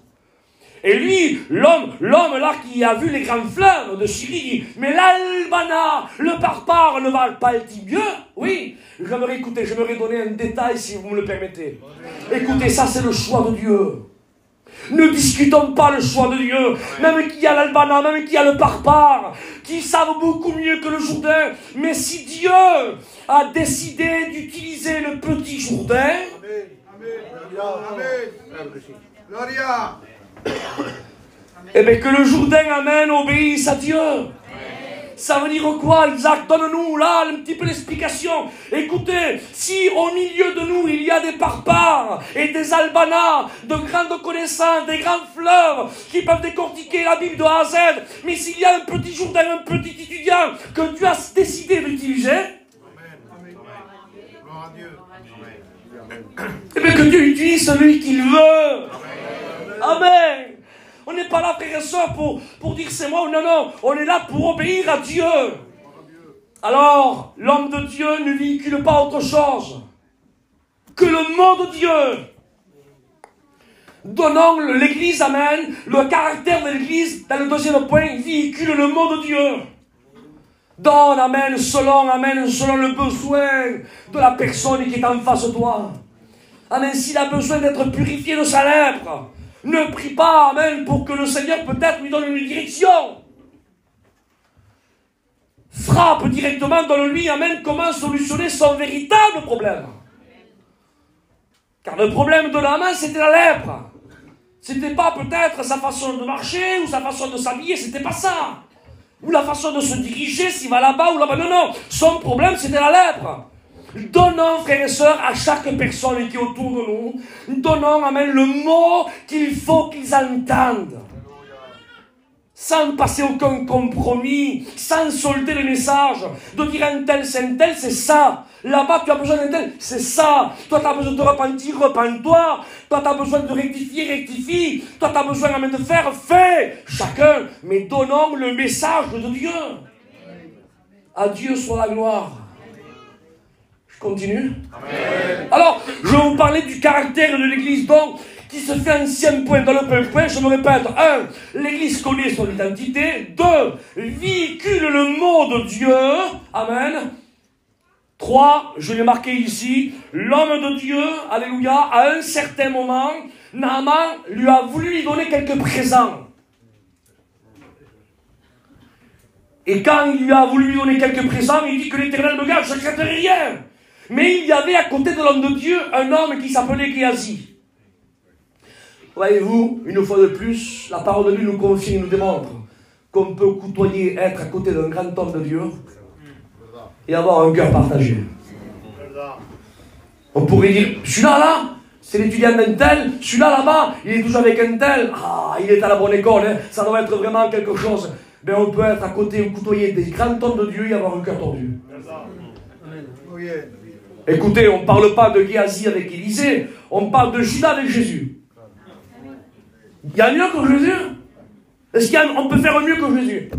Et lui, l'homme là qui a vu les grands fleuves de Syrie, dit, mais l'Albana, le Parpar ne valent pas mieux? Oui. J'aimerais donner un détail si vous me le permettez. Écoutez, ça c'est le choix de Dieu. Ne discutons pas le choix de Dieu. Même qu'il y a l'Albana, même qu'il y a le Parpar, qui savent beaucoup mieux que le Jourdain. Mais si Dieu a décidé d'utiliser le petit Jourdain, Gloria. Eh bien que le Jourdain, amen, obéisse à Dieu. Ça veut dire quoi, Isaac? Donne-nous là un petit peu l'explication. Écoutez, si au milieu de nous il y a des Parpars et des Albanas, de grandes connaissances, des grands fleuves qui peuvent décortiquer la Bible de A à Z, mais s'il y a un petit Jourdain, un petit étudiant que tu as décidé d'utiliser, eh bien que Dieu utilise celui qu'il veut. Amen. On n'est pas là, frères et sœurs, pour dire c'est moi ou non, non. On est là pour obéir à Dieu. Alors, l'homme de Dieu ne véhicule pas autre chose que le mot de Dieu. Donnons l'Église, amen, le caractère de l'Église, dans le deuxième point, véhicule le mot de Dieu. Donne, amen, selon le besoin de la personne qui est en face de toi. Amen, s'il a besoin d'être purifié de sa lèpre, ne prie pas, amen, pour que le Seigneur peut-être lui donne une direction. Frappe directement dans lui, amen, comment solutionner son véritable problème. Car le problème de Naaman, c'était la lèpre. C'était pas peut-être sa façon de marcher ou sa façon de s'habiller, c'était pas ça. Ou la façon de se diriger, s'il va là-bas ou là-bas. Non, non, son problème, c'était la lèpre. Donnons, frères et sœurs, à chaque personne qui est autour de nous, donnons, amen, le mot qu'il faut qu'ils entendent. Sans passer aucun compromis, sans solder le message, de dire un tel, c'est ça. Là-bas, tu as besoin d'un tel, c'est ça. Toi, tu as besoin de repentir, repens-toi. Toi, tu as besoin de rectifier, rectifie. Toi, tu as besoin, amen, de faire, fais. Chacun, mais donnons le message de Dieu. À Dieu soit la gloire. Continue. Amen. Alors, je vais vous parler du caractère de l'Église, donc, qui se fait ancien point. Dans le premier point, je me répète. 1. L'Église connaît son identité. 2. Véhicule le mot de Dieu. Amen. 3. Je l'ai marqué ici. L'homme de Dieu, alléluia, à un certain moment, Naaman lui a voulu lui donner quelques présents. Et quand il lui a voulu lui donner quelques présents, il dit que l'Éternel me garde, je ne craindrai rien. Mais il y avait à côté de l'homme de Dieu un homme qui s'appelait Géasi. Voyez-vous, une fois de plus, la parole de Dieu nous confie et nous démontre qu'on peut côtoyer, être à côté d'un grand homme de Dieu et avoir un cœur partagé. On pourrait dire, celui-là, là, c'est l'étudiant d'un tel, celui-là là-bas, il est toujours avec un tel, ah, il est à la bonne école, hein, ça doit être vraiment quelque chose. Ben on peut être à côté ou côtoyer des grands hommes de Dieu et avoir un cœur tordu. Écoutez, on ne parle pas de Géasi avec Élisée, on parle de Judas avec Jésus. Il y a mieux que Jésus? Est-ce qu'on peut faire mieux que Jésus?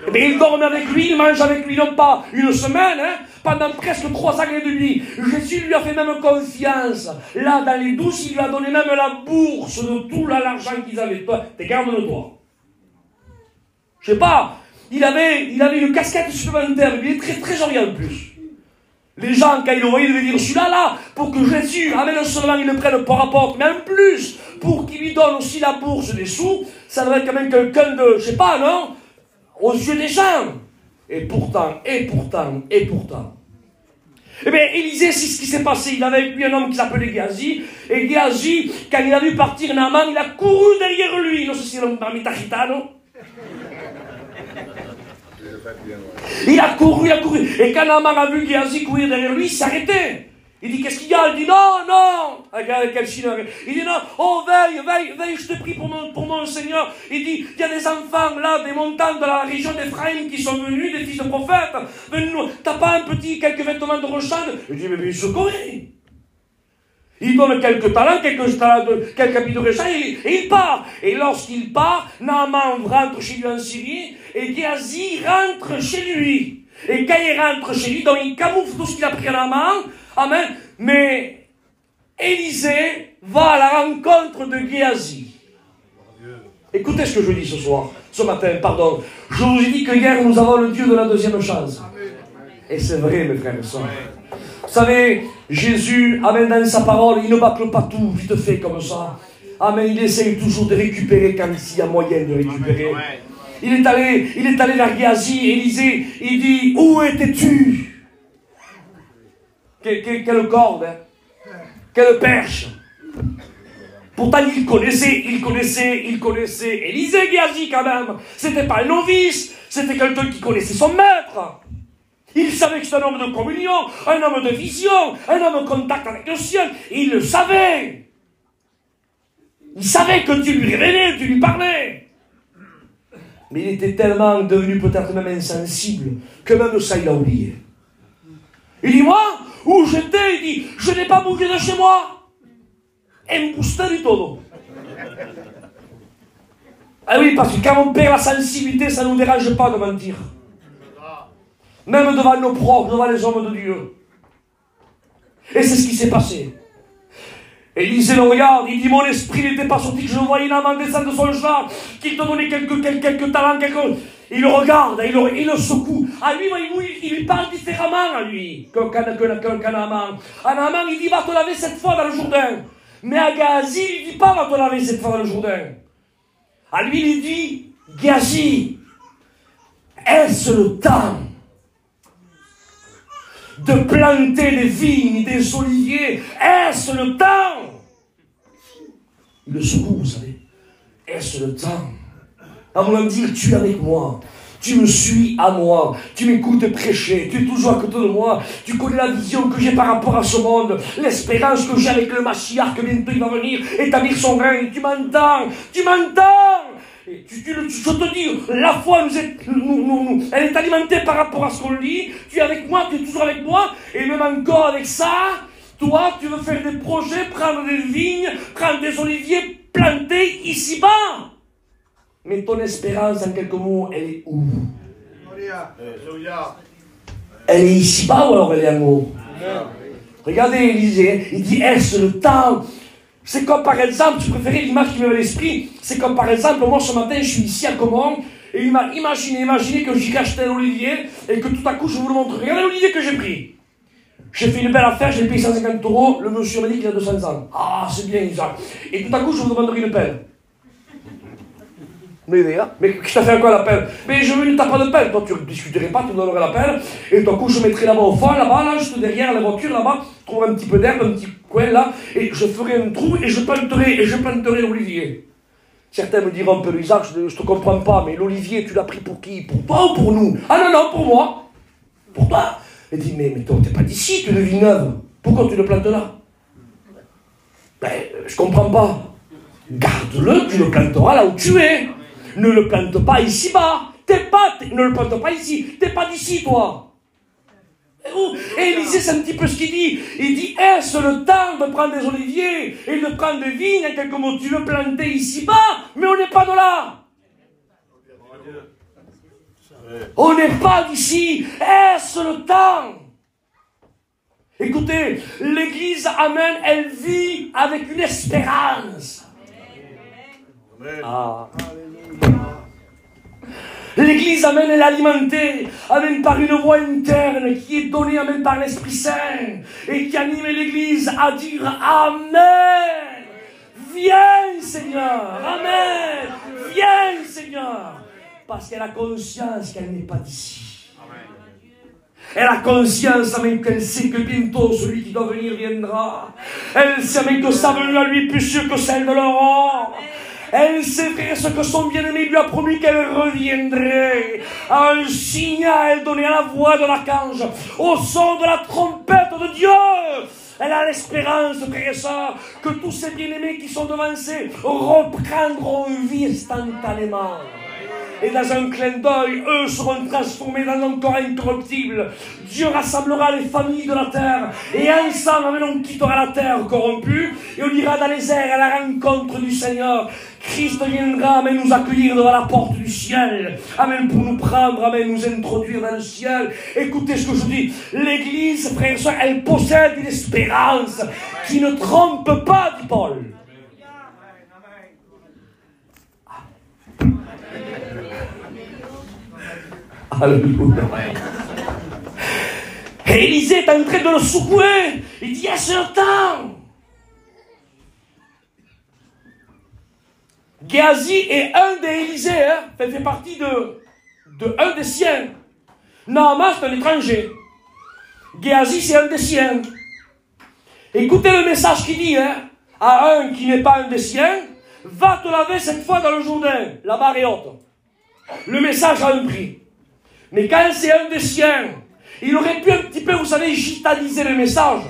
Eh bien, il dorme avec lui, il mange avec lui, non pas une semaine, hein, pendant presque 3 ans et demi. Jésus lui a fait même confiance. Là, dans les douces, il lui a donné même la bourse de tout l'argent qu'ils avaient. Toi, t'es garde-le-toi. Je sais pas, il avait une casquette supplémentaire, il est très trésorier en plus. Les gens, quand ils le voyaient, ils devaient dire, celui-là, là, pour que Jésus amène seulement, il le prenne par rapport, mais en plus, pour qu'il lui donne aussi la bourse des sous, ça devrait être quand même quelqu'un de, je sais pas, non? Aux yeux des gens. Et pourtant. Eh bien, Élisée, c'est ce qui s'est passé. Il avait avec lui un homme qui s'appelait Géasi. Et Géasi, quand il a vu partir Naaman, il a couru derrière lui. Non, c'est un Mitachita, non? Il a couru. Et quand Naaman a vu Géasi courir derrière lui, il s'est arrêté. Il dit, qu'est-ce qu'il y a? Il dit, non. Regarde quel chinois. Il dit, non, oh, veille, je te prie pour mon Seigneur. Il dit, il y a des enfants, là, des montants de la région d'Éphraïm qui sont venus, des fils de prophètes. T'as pas quelques vêtements de rochade? Il dit, mais bien sûr, il donne quelques talents, quelques habits de rochade, et il part. Et lorsqu'il part, Naaman rentre chez lui en Syrie, et Géasi rentre chez lui. Et quand il rentre chez lui, donc il camoufle tout ce qu'il a pris à Naaman. Amen. Mais Élisée va à la rencontre de Géasi. Écoutez ce que je dis ce matin, pardon. Je vous ai dit que hier nous avons le Dieu de la deuxième chance. Et c'est vrai, mes frères et sœurs. Vous savez, Jésus, amen, dans sa parole, il ne bâcle pas tout vite fait comme ça. Amen, il essaye toujours de récupérer quand il y a moyen de récupérer. Il est allé vers Géasi, Élisée, il dit, où étais-tu? Quelle corde, hein? Quelle perche. Pourtant, il connaissait Élisée, Géasi quand même. C'était pas un novice, c'était quelqu'un qui connaissait son maître. Il savait que c'est un homme de communion, un homme de vision, un homme en contact avec le ciel. Il le savait. Il savait que Dieu lui révélait, Dieu lui parlait. Mais il était tellement devenu peut-être même insensible que même ça, il a oublié. Il dit, moi, où j'étais, il dit, je n'ai pas bougé de chez moi. Embuste du todo. Ah oui, parce que quand on perd la sensibilité, ça ne nous dérange pas de mentir. Même devant nos proches, devant les hommes de Dieu. Et c'est ce qui s'est passé. Élisée le regarde, il dit, mon esprit n'était pas sorti, que je voyais Naaman descendre de son char, qu'il te donnait quelques talents, Il le regarde, il le secoue. À lui, il lui parle différemment à lui qu'à Naaman. À Naaman, il dit, va te laver 7 fois dans le Jourdain. Mais à Géasi, il ne dit pas, va te laver 7 fois dans le Jourdain. À lui, il dit, Géasi, est-ce le temps de planter des vignes, des oliviers? Est-ce le temps? Il le secoue, vous savez. Est-ce le temps? En voulant dire, tu es avec moi, tu me suis à moi, tu m'écoutes prêcher, tu es toujours à côté de moi, tu connais la vision que j'ai par rapport à ce monde, l'espérance que j'ai avec le Mashiach, que bientôt il va venir établir son règne, tu m'entends? Et je te dis, la foi elle est alimentée par rapport à ce qu'on lit, tu es avec moi, tu es toujours avec moi, et même encore avec ça, toi, tu veux faire des projets, prendre des vignes, prendre des oliviers, planter ici-bas. Mais ton espérance, en quelques mots, elle est où? Elle est ici-bas ou alors elle est en haut? Regardez Élisée, il dit, est-ce le temps? C'est comme par exemple, je préférais l'image qui me met à l'esprit, c'est comme par exemple, moi ce matin, je suis ici à Comont, et imaginez que j'ai acheté un olivier, et que tout à coup, je vous le montre. Regardez l'olivier que j'ai pris. J'ai fait une belle affaire, j'ai payé 150 €, le monsieur m'a dit qu'il a 200 ans. Ah, c'est bien, Isaac. Et tout à coup, je vous demanderai une pelle. Mais je t'ai fait à quoi la pelle? Mais je veux une tape de pelle. Toi, tu ne discuterais pas, tu me donnerais la pelle. Et tout à coup, je mettrai là-bas au fond, là-bas, juste derrière la voiture, là-bas, trouver un petit peu d'herbe, un petit coin là, et je ferai un trou et je planterai l'olivier. Certains me diront, peu Isaac, je ne te comprends pas, mais l'olivier, tu l'as pris pour qui? Pour toi ou pour nous? Ah non, pour moi. Pour toi. Il dit, mais toi, tu n'es pas d'ici, tu es de Villeneuve. Pourquoi tu le plantes là? Ben, je comprends pas. Garde-le, tu le planteras là où tu es. Ne le plante pas ici-bas. Ne le plante pas ici. T'es pas d'ici, toi. Et Élisée, c'est un petit peu ce qu'il dit. Il dit, est-ce le temps de prendre des oliviers et de prendre des vignes, en quelques mots, tu veux planter ici-bas, mais on n'est pas de là. On n'est pas d'ici. Est-ce le temps? Écoutez, l'église, amen, elle vit avec une espérance. Ah. L'église, amen, elle est alimentée, amen, par une voix interne qui est donnée, amen, par l'Esprit Saint et qui anime l'église à dire amen. Viens, Seigneur. Amen. Viens, Seigneur. Parce qu'elle a conscience qu'elle n'est pas d'ici. Elle a conscience, amen, qu'elle sait que bientôt celui qui doit venir viendra. Elle sait, amen, que sa venue à lui est plus sûre que celle de l'aurore. Elle sait, frère, ce que son bien-aimé lui a promis qu'elle reviendrait. À un signal donné à la voix de l'archange, au son de la trompette de Dieu. Elle a l'espérance, frère et sœur, que tous ces bien-aimés qui sont devancés reprendront vie instantanément. Et dans un clin d'œil, eux seront transformés dans un corps incorruptible. Dieu rassemblera les familles de la terre. Et ensemble, on quittera la terre corrompue. Et on ira dans les airs à la rencontre du Seigneur. Christ viendra, amen, nous accueillir devant la porte du ciel. Amen, pour nous prendre, amen, nous introduire dans le ciel. Écoutez ce que je dis. L'église, frères et sœurs, elle possède une espérance qui ne trompe pas, dit Paul. Alléluia. Et Élisée est en train de le secouer. Il dit, est-ce le temps? Géasi est un des Élisée, hein, fait partie de un des siens. Naaman, c'est un étranger. Géasi, c'est un des siens. Écoutez le message qu'il dit, hein, à un qui n'est pas un des siens, va te laver cette fois dans le Jourdain, la barre est haute. Le message a un prix. Mais quand c'est un des siens, il aurait pu un petit peu, vous savez, gitaniser le message.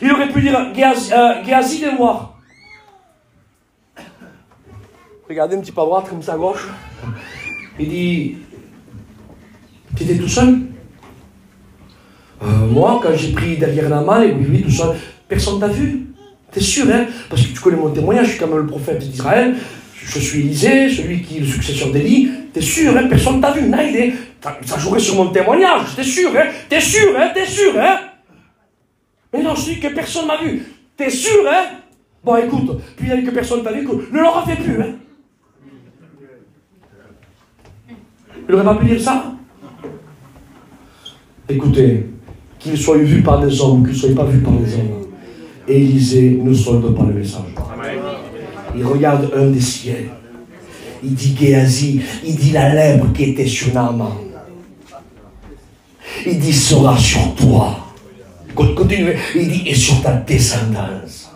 Il aurait pu dire, Géasi, viens voir. Regardez un petit peu à droite, comme ça à gauche. Il dit, tu étais tout seul? Moi, quand j'ai pris derrière Naaman, et oui, tout seul, personne t'a vu? T'es sûr, hein? Parce que tu connais mon témoignage, je suis quand même le prophète d'Israël. Je suis Élisée, celui qui est le successeur d'Élie. T'es sûr, hein? Personne t'a vu. Naïdé, ça jouerait sur mon témoignage. T'es sûr, hein? T'es sûr, hein? T'es sûr, hein? Mais non, je dis que personne m'a vu. T'es sûr, hein? Bon, écoute, puis il y a que personne t'a vu, ne l'aura fait plus, hein? Il n'aurait pas pu dire ça? Écoutez, qu'il soit vu par des hommes, qu'il ne soit pas vu par des hommes, Élisée ne solde pas le message. Il regarde un des ciels. Il dit Géasi, il dit la lèpre qui était sur Naaman. Il dit sera sur toi. Continuez. Il dit et sur ta descendance.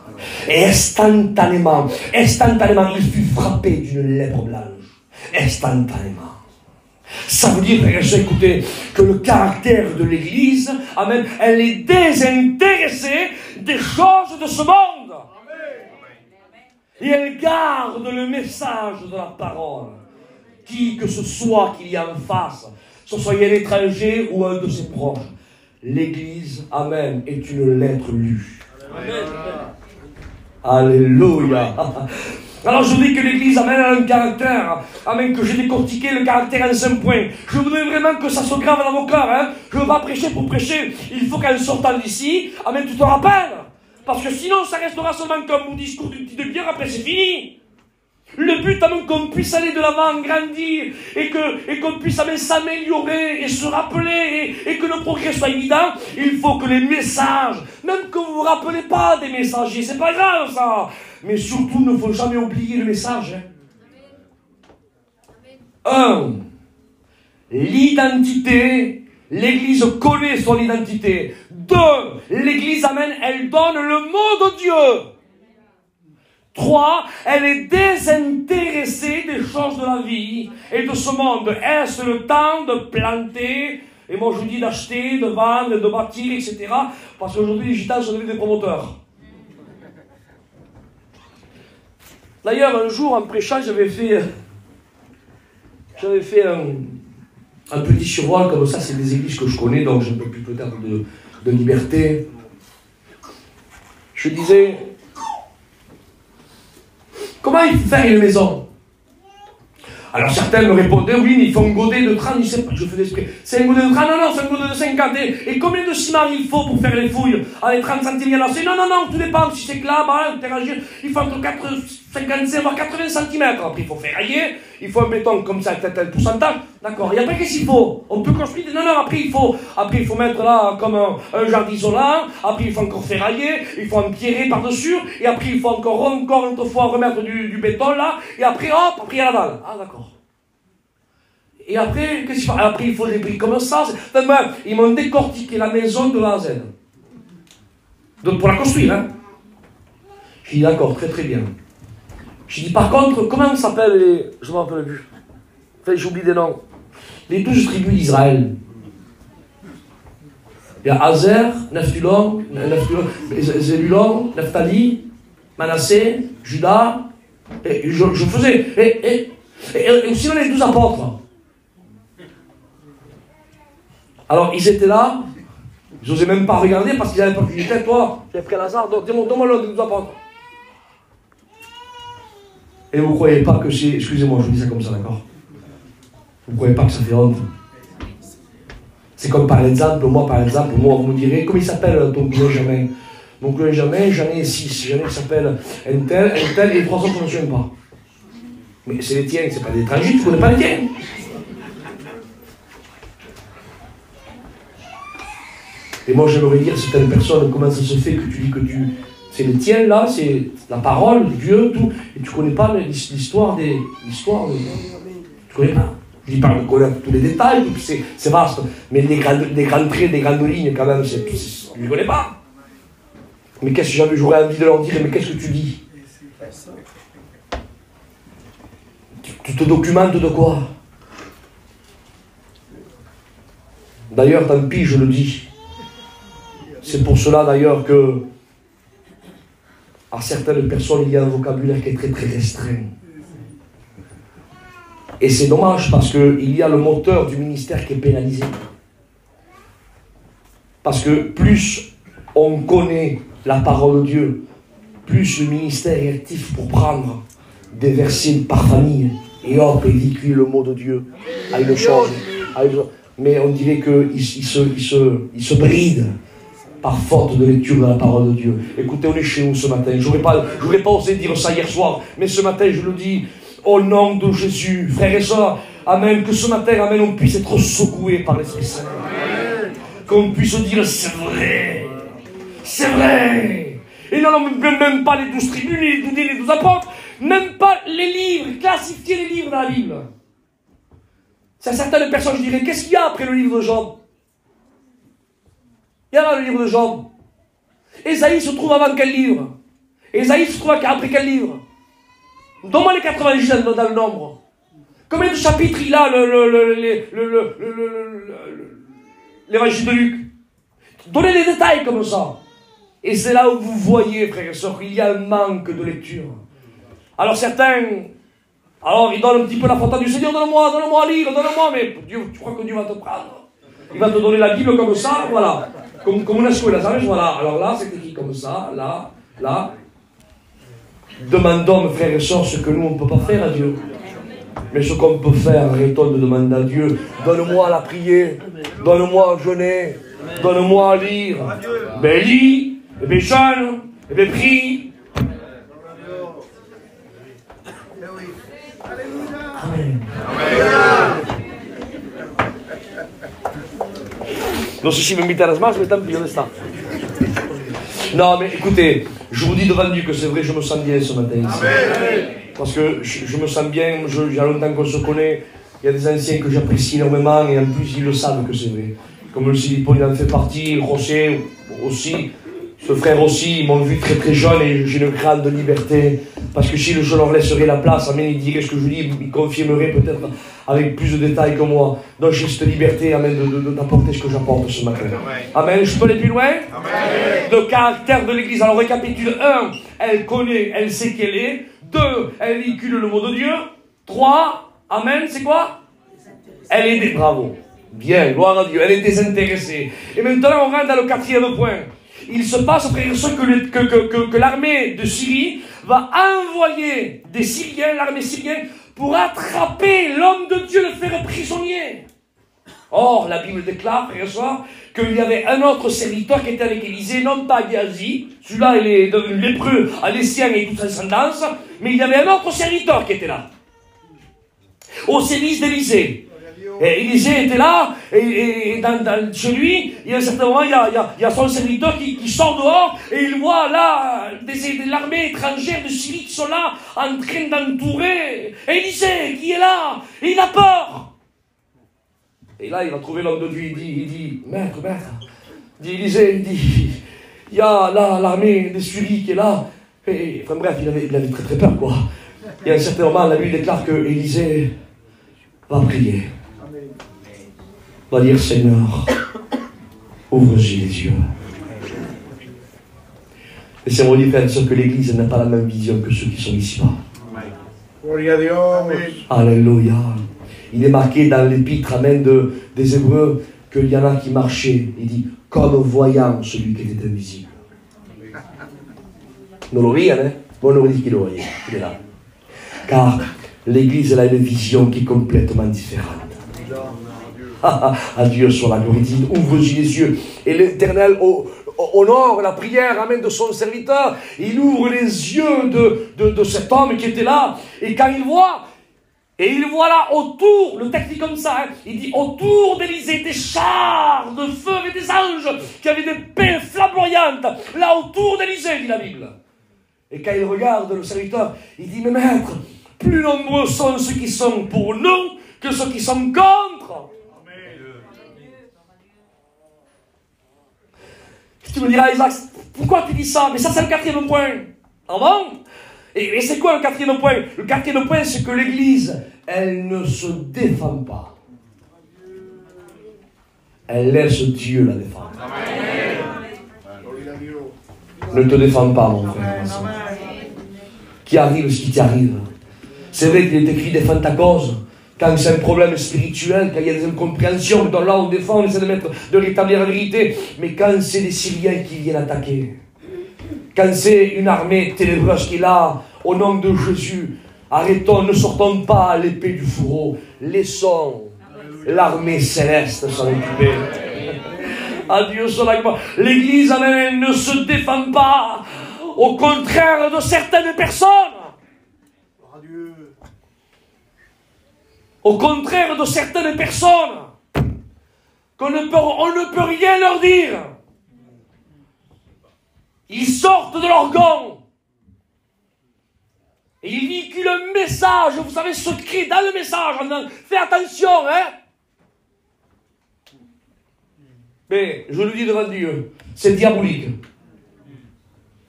Et instantanément, il fut frappé d'une lèpre blanche. Instantanément. Ça veut dire, écoutez, que le caractère de l'Église, amen, elle est désintéressée des choses de ce monde. Et elle garde le message de la parole. Qui que ce soit qu'il y a en face, ce soit un étranger ou un de ses proches. L'Église, amen, est une lettre lue. Amen. Alléluia. Alors je dis que l'Église, amen, a un caractère, amen, que j'ai décortiqué le caractère en 5 points. Je voudrais vraiment que ça se grave dans vos cœurs, hein. Je ne veux pas prêcher pour prêcher. Il faut qu'en sortant d'ici, amen, tu te rappelles. Parce que sinon, ça restera seulement comme mon discours d'une petite bière, après c'est fini. Le but, amen, qu'on puisse aller de l'avant, grandir, et qu'on puisse, amen, s'améliorer, et se rappeler, et que le progrès soit évident, il faut que les messages, même que vous ne vous rappelez pas des messagers, c'est pas grave ça, mais surtout, il ne faut jamais oublier le message. Hein. 1. L'identité. L'Église connaît son identité. 2. L'Église, amen, elle donne le mot de Dieu. 3. Elle est désintéressée des choses de la vie et de ce monde. Est-ce le temps de planter Et moi, je vous dis d'acheter, de vendre, de bâtir, etc. Parce qu'aujourd'hui, les gitans sont devenus des promoteurs. D'ailleurs, un jour, en prêchant, j'avais fait un petit survol comme ça. C'est des églises que je connais, donc j'ai un peu plus peut-être de liberté. Je disais, comment il faut faire une maison? Alors certains me répondaient, oui, il faut un godet de 30, je sais pas, je fais d'esprit. C'est un godet de 30, non, c'est un godet de 50. Et combien de ciment il faut pour faire les fouilles? Allez, 30 centimes, alors c'est non, tout dépend, si c'est que là, interagir, il faut entre 55 voire 80 cm. Après, il faut ferrailler, il faut un béton comme ça, tel pourcentage. D'accord. Et après, qu'est-ce qu'il faut? On peut construire, non, après, il faut mettre là comme un jardin isolant, après, il faut encore ferrailler, il faut empierrer par-dessus, et après, il faut encore une fois remettre du béton là, et après, hop, après, il y a la dalle. Ah, d'accord. Et après, qu'est-ce qu'il faut? Après, il faut des briques comme ça. Enfin, ben, ils m'ont décortiqué la maison de A à Z. Donc, pour la construire, hein. J'ai dit, d'accord, très très bien. J'ai dit, par contre, comment s'appellent les... Je ne me rappelle plus. Enfin, j'oublie des noms. Les 12 tribus d'Israël. Il y a Azer, Nephtulon, Zébulon, Nephtali, Manassé, Judas. Et je faisais... Et sinon, les 12 apôtres. Alors, ils étaient là, ils n'osaient même pas regarder parce qu'ils n'avaient pas pu dire, toi, j'ai pris un hasard, donne-moi l'un de nous apprendre. Et vous ne croyez pas que c'est... Excusez-moi, je dis ça comme ça, d'accord? Vous ne croyez pas que ça fait honte? C'est comme par exemple, moi, vous me direz, comment il s'appelle ton cousin Germain? Mon cousin Germain, j'en ai 6. J'en ai qui s'appelle un tel, et les 3 autres, je ne me souviens pas. Mais c'est les tiens, c'est pas des étrangers, tu ne connais pas les tiens. Et moi, j'aimerais dire à certaines personnes, comment ça se fait que tu dis que c'est le tien, là, c'est la parole, Dieu, tout, et tu ne connais pas l'histoire des... Tu ne connais pas. Je dis pas de connaître tous les détails, c'est vaste, mais des grands traits, des grandes lignes, quand même, je ne connais pas. Mais qu'est-ce que j'aurais envie de leur dire, mais qu'est-ce que tu dis? Tu te documentes de quoi? D'ailleurs, tant pis, je le dis. C'est pour cela d'ailleurs que à certaines personnes il y a un vocabulaire qui est très très restreint. Et c'est dommage parce qu'il y a le moteur du ministère qui est pénalisé. Parce que plus on connaît la parole de Dieu, plus le ministère est actif pour prendre des versets par famille et hop, et véhiculer le mot de Dieu à une chose. Mais on dirait qu'il se bride par faute de lecture de la parole de Dieu. Écoutez, on est chez nous ce matin. Je n'aurais pas osé dire ça hier soir, mais ce matin, je le dis, au nom de Jésus, frères et sœurs, amen, que ce matin, amen, on puisse être secoué par l'Esprit Saint. Qu'on puisse dire, c'est vrai, c'est vrai. Et non, même pas les 12 tribus, les 12 apôtres, même pas les livres, classifier les livres dans la Bible. C'est à certaines personnes, je dirais, qu'est-ce qu'il y a après le livre de Job? Il y a là le livre de Job. Ésaïe se trouve avant quel livre? Ésaïe se trouve après quel livre? Donne-moi les 90 dans le nombre. Combien de chapitres il a l'évangile de Luc? Donnez des détails comme ça. Et c'est là où vous voyez, frères et sœurs, qu'il y a un manque de lecture. Alors certains, ils donnent un petit peu la faute à Dieu. Seigneur, donne-moi à lire, donne-moi. Mais Dieu, tu crois que Dieu va te prendre? Il va te donner la Bible comme ça, voilà. Comme una escuela, ¿sabes? Voilà. Alors là, c'est écrit comme ça, là. Demandons, frères et sœurs, ce que nous, on ne peut pas faire à Dieu. Mais ce qu'on peut faire, arrêtons de demander à Dieu. Donne-moi à la prier, donne-moi à jeûner, donne-moi à lire. Ben lis, et ben jeûne, et ben prie. Amen. Non sé si me invitarás más, mais tant pis, on está. Non, mais écoutez, je vous dis devant Dieu que c'est vrai, je me sens bien ce matin ici. Parce que je me sens bien, il y a longtemps qu'on se connaît, il y a des anciens que j'apprécie énormément, et en plus ils le savent que c'est vrai. Comme le Silipon, il en fait partie, José aussi, Ce frère aussi, ils m'ont vu très très jeune et j'ai une grande liberté. Parce que si je leur laisserai la place, amen, ils diraient ce que je dis, ils confirmeraient peut-être avec plus de détails que moi. Donc j'ai cette liberté, amen, d'apporter ce que j'apporte ce matin. Amen. Je peux aller plus loin? Amen. Le caractère de l'Église. Alors récapitule. 1, elle connaît, elle sait qu'elle est. 2, elle véhicule le mot de Dieu. 3, amen, c'est quoi? Elle est bravo. Bien, gloire à Dieu. Elle est désintéressée. Et maintenant on rentre dans le 4e point. Il se passe, frères et sœurs, que l'armée de Syrie va envoyer des Syriens, l'armée syrienne, pour attraper l'homme de Dieu, le faire prisonnier. Or, la Bible déclare, frères et sœurs, qu'il y avait un autre serviteur qui était avec Élisée, non pas Géasi, celui-là il est devenu lépreux à les siens et toute sa descendance, mais il y avait un autre serviteur qui était là, au service d'Élisée. Et Élisée était là, et chez lui, il y a un certain moment, il y a son serviteur qui sort dehors, et il voit là l'armée étrangère de Syrie qui sont là, en train d'entourer Élisée, qui est là, et il a peur. Et là, il va trouver l'homme de Dieu, il dit, maître, dit Élisée, il y a là l'armée de Syrie qui est là, et enfin bref, il avait très très peur, quoi. Et à un certain moment, la Bible déclare que Élisée va prier. Va dire, Seigneur, ouvre-y les yeux. Laissez-moi dire, frères et sœurs, que l'Église n'a pas la même vision que ceux qui sont ici-bas. Alléluia. Il est marqué dans l'épître, amen, des Hébreux, qu'il y en a qui marchaient. Il dit, comme voyant celui qui était invisible. Non lo veían, hein? Bon, on aurait dit qu'il le voyait. Il est là. Car l'Église, elle a une vision qui est complètement différente. À Dieu soit la gloire. Il dit, ouvre-y les yeux. Et l'Éternel honore la prière, amen, de son serviteur. Il ouvre les yeux de cet homme qui était là. Et quand il voit, là autour, le texte dit comme ça, hein, il dit autour d'Élisée des chars de feu et des anges qui avaient des paix flamboyantes. Là autour d'Élisée, dit la Bible. Et quand il regarde le serviteur, il dit, mais maître, plus nombreux sont ceux qui sont pour nous que ceux qui sont contre. Tu me diras, Isaac, pourquoi tu dis ça? Mais ça, c'est le 4e point. Ah bon? Et c'est quoi le 4e point? Le 4e point, c'est que l'Église, elle ne se défend pas. Elle laisse Dieu la défendre. Amen. Ne te défends pas, mon frère. Qui arrive ce qui t'arrive. C'est vrai qu'il est écrit défends ta cause. Quand c'est un problème spirituel, quand il y a des incompréhensions, dans là on défend, on essaie de rétablir la vérité. Mais quand c'est les Syriens qui viennent attaquer, quand c'est une armée ténébreuse qui est là, au nom de Jésus, arrêtons, ne sortons pas l'épée du fourreau, laissons l'armée céleste s'en occuper. Adieu sur la gloire. L'Église, elle ne se défend pas, au contraire de certaines personnes. Au contraire de certaines personnes, on ne peut rien leur dire. Ils sortent de leur gond. Et ils véhiculent un message, vous savez, secret dans le message. Fais attention, hein. Mais, je le dis devant Dieu, c'est diabolique.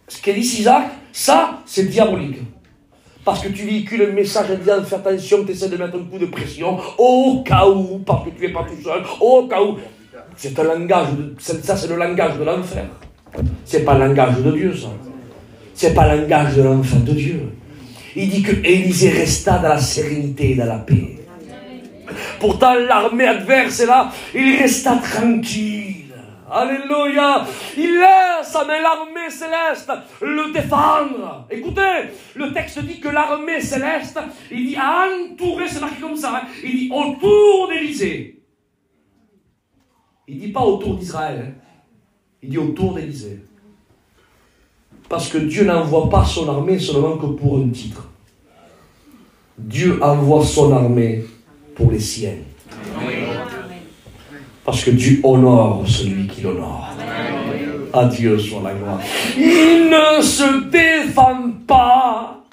Ce qu'a dit Isaac, ça, c'est diabolique. Parce que tu véhicules un message en disant, fais attention, tu essaies de mettre un coup de pression, au cas où, parce que tu n'es pas tout seul, au cas où. C'est un langage, ça c'est le langage de l'enfer. C'est pas le langage de Dieu, ça. C'est pas le langage de l'enfer de Dieu. Il dit que Élisée resta dans la sérénité et dans la paix. Pourtant, l'armée adverse est là, il resta tranquille. Alléluia. Il laisse l'armée céleste le défendre. Écoutez, le texte dit que l'armée céleste, il dit a entouré, c'est marqué comme ça, hein, il dit autour d'Élisée. Il dit pas autour d'Israël, hein, il dit autour d'Élisée. Parce que Dieu n'envoie pas son armée seulement que pour un titre. Dieu envoie son armée pour les siens. Parce que Dieu honore celui qui l'honore. À Dieu soit la gloire. Il ne se défend pas.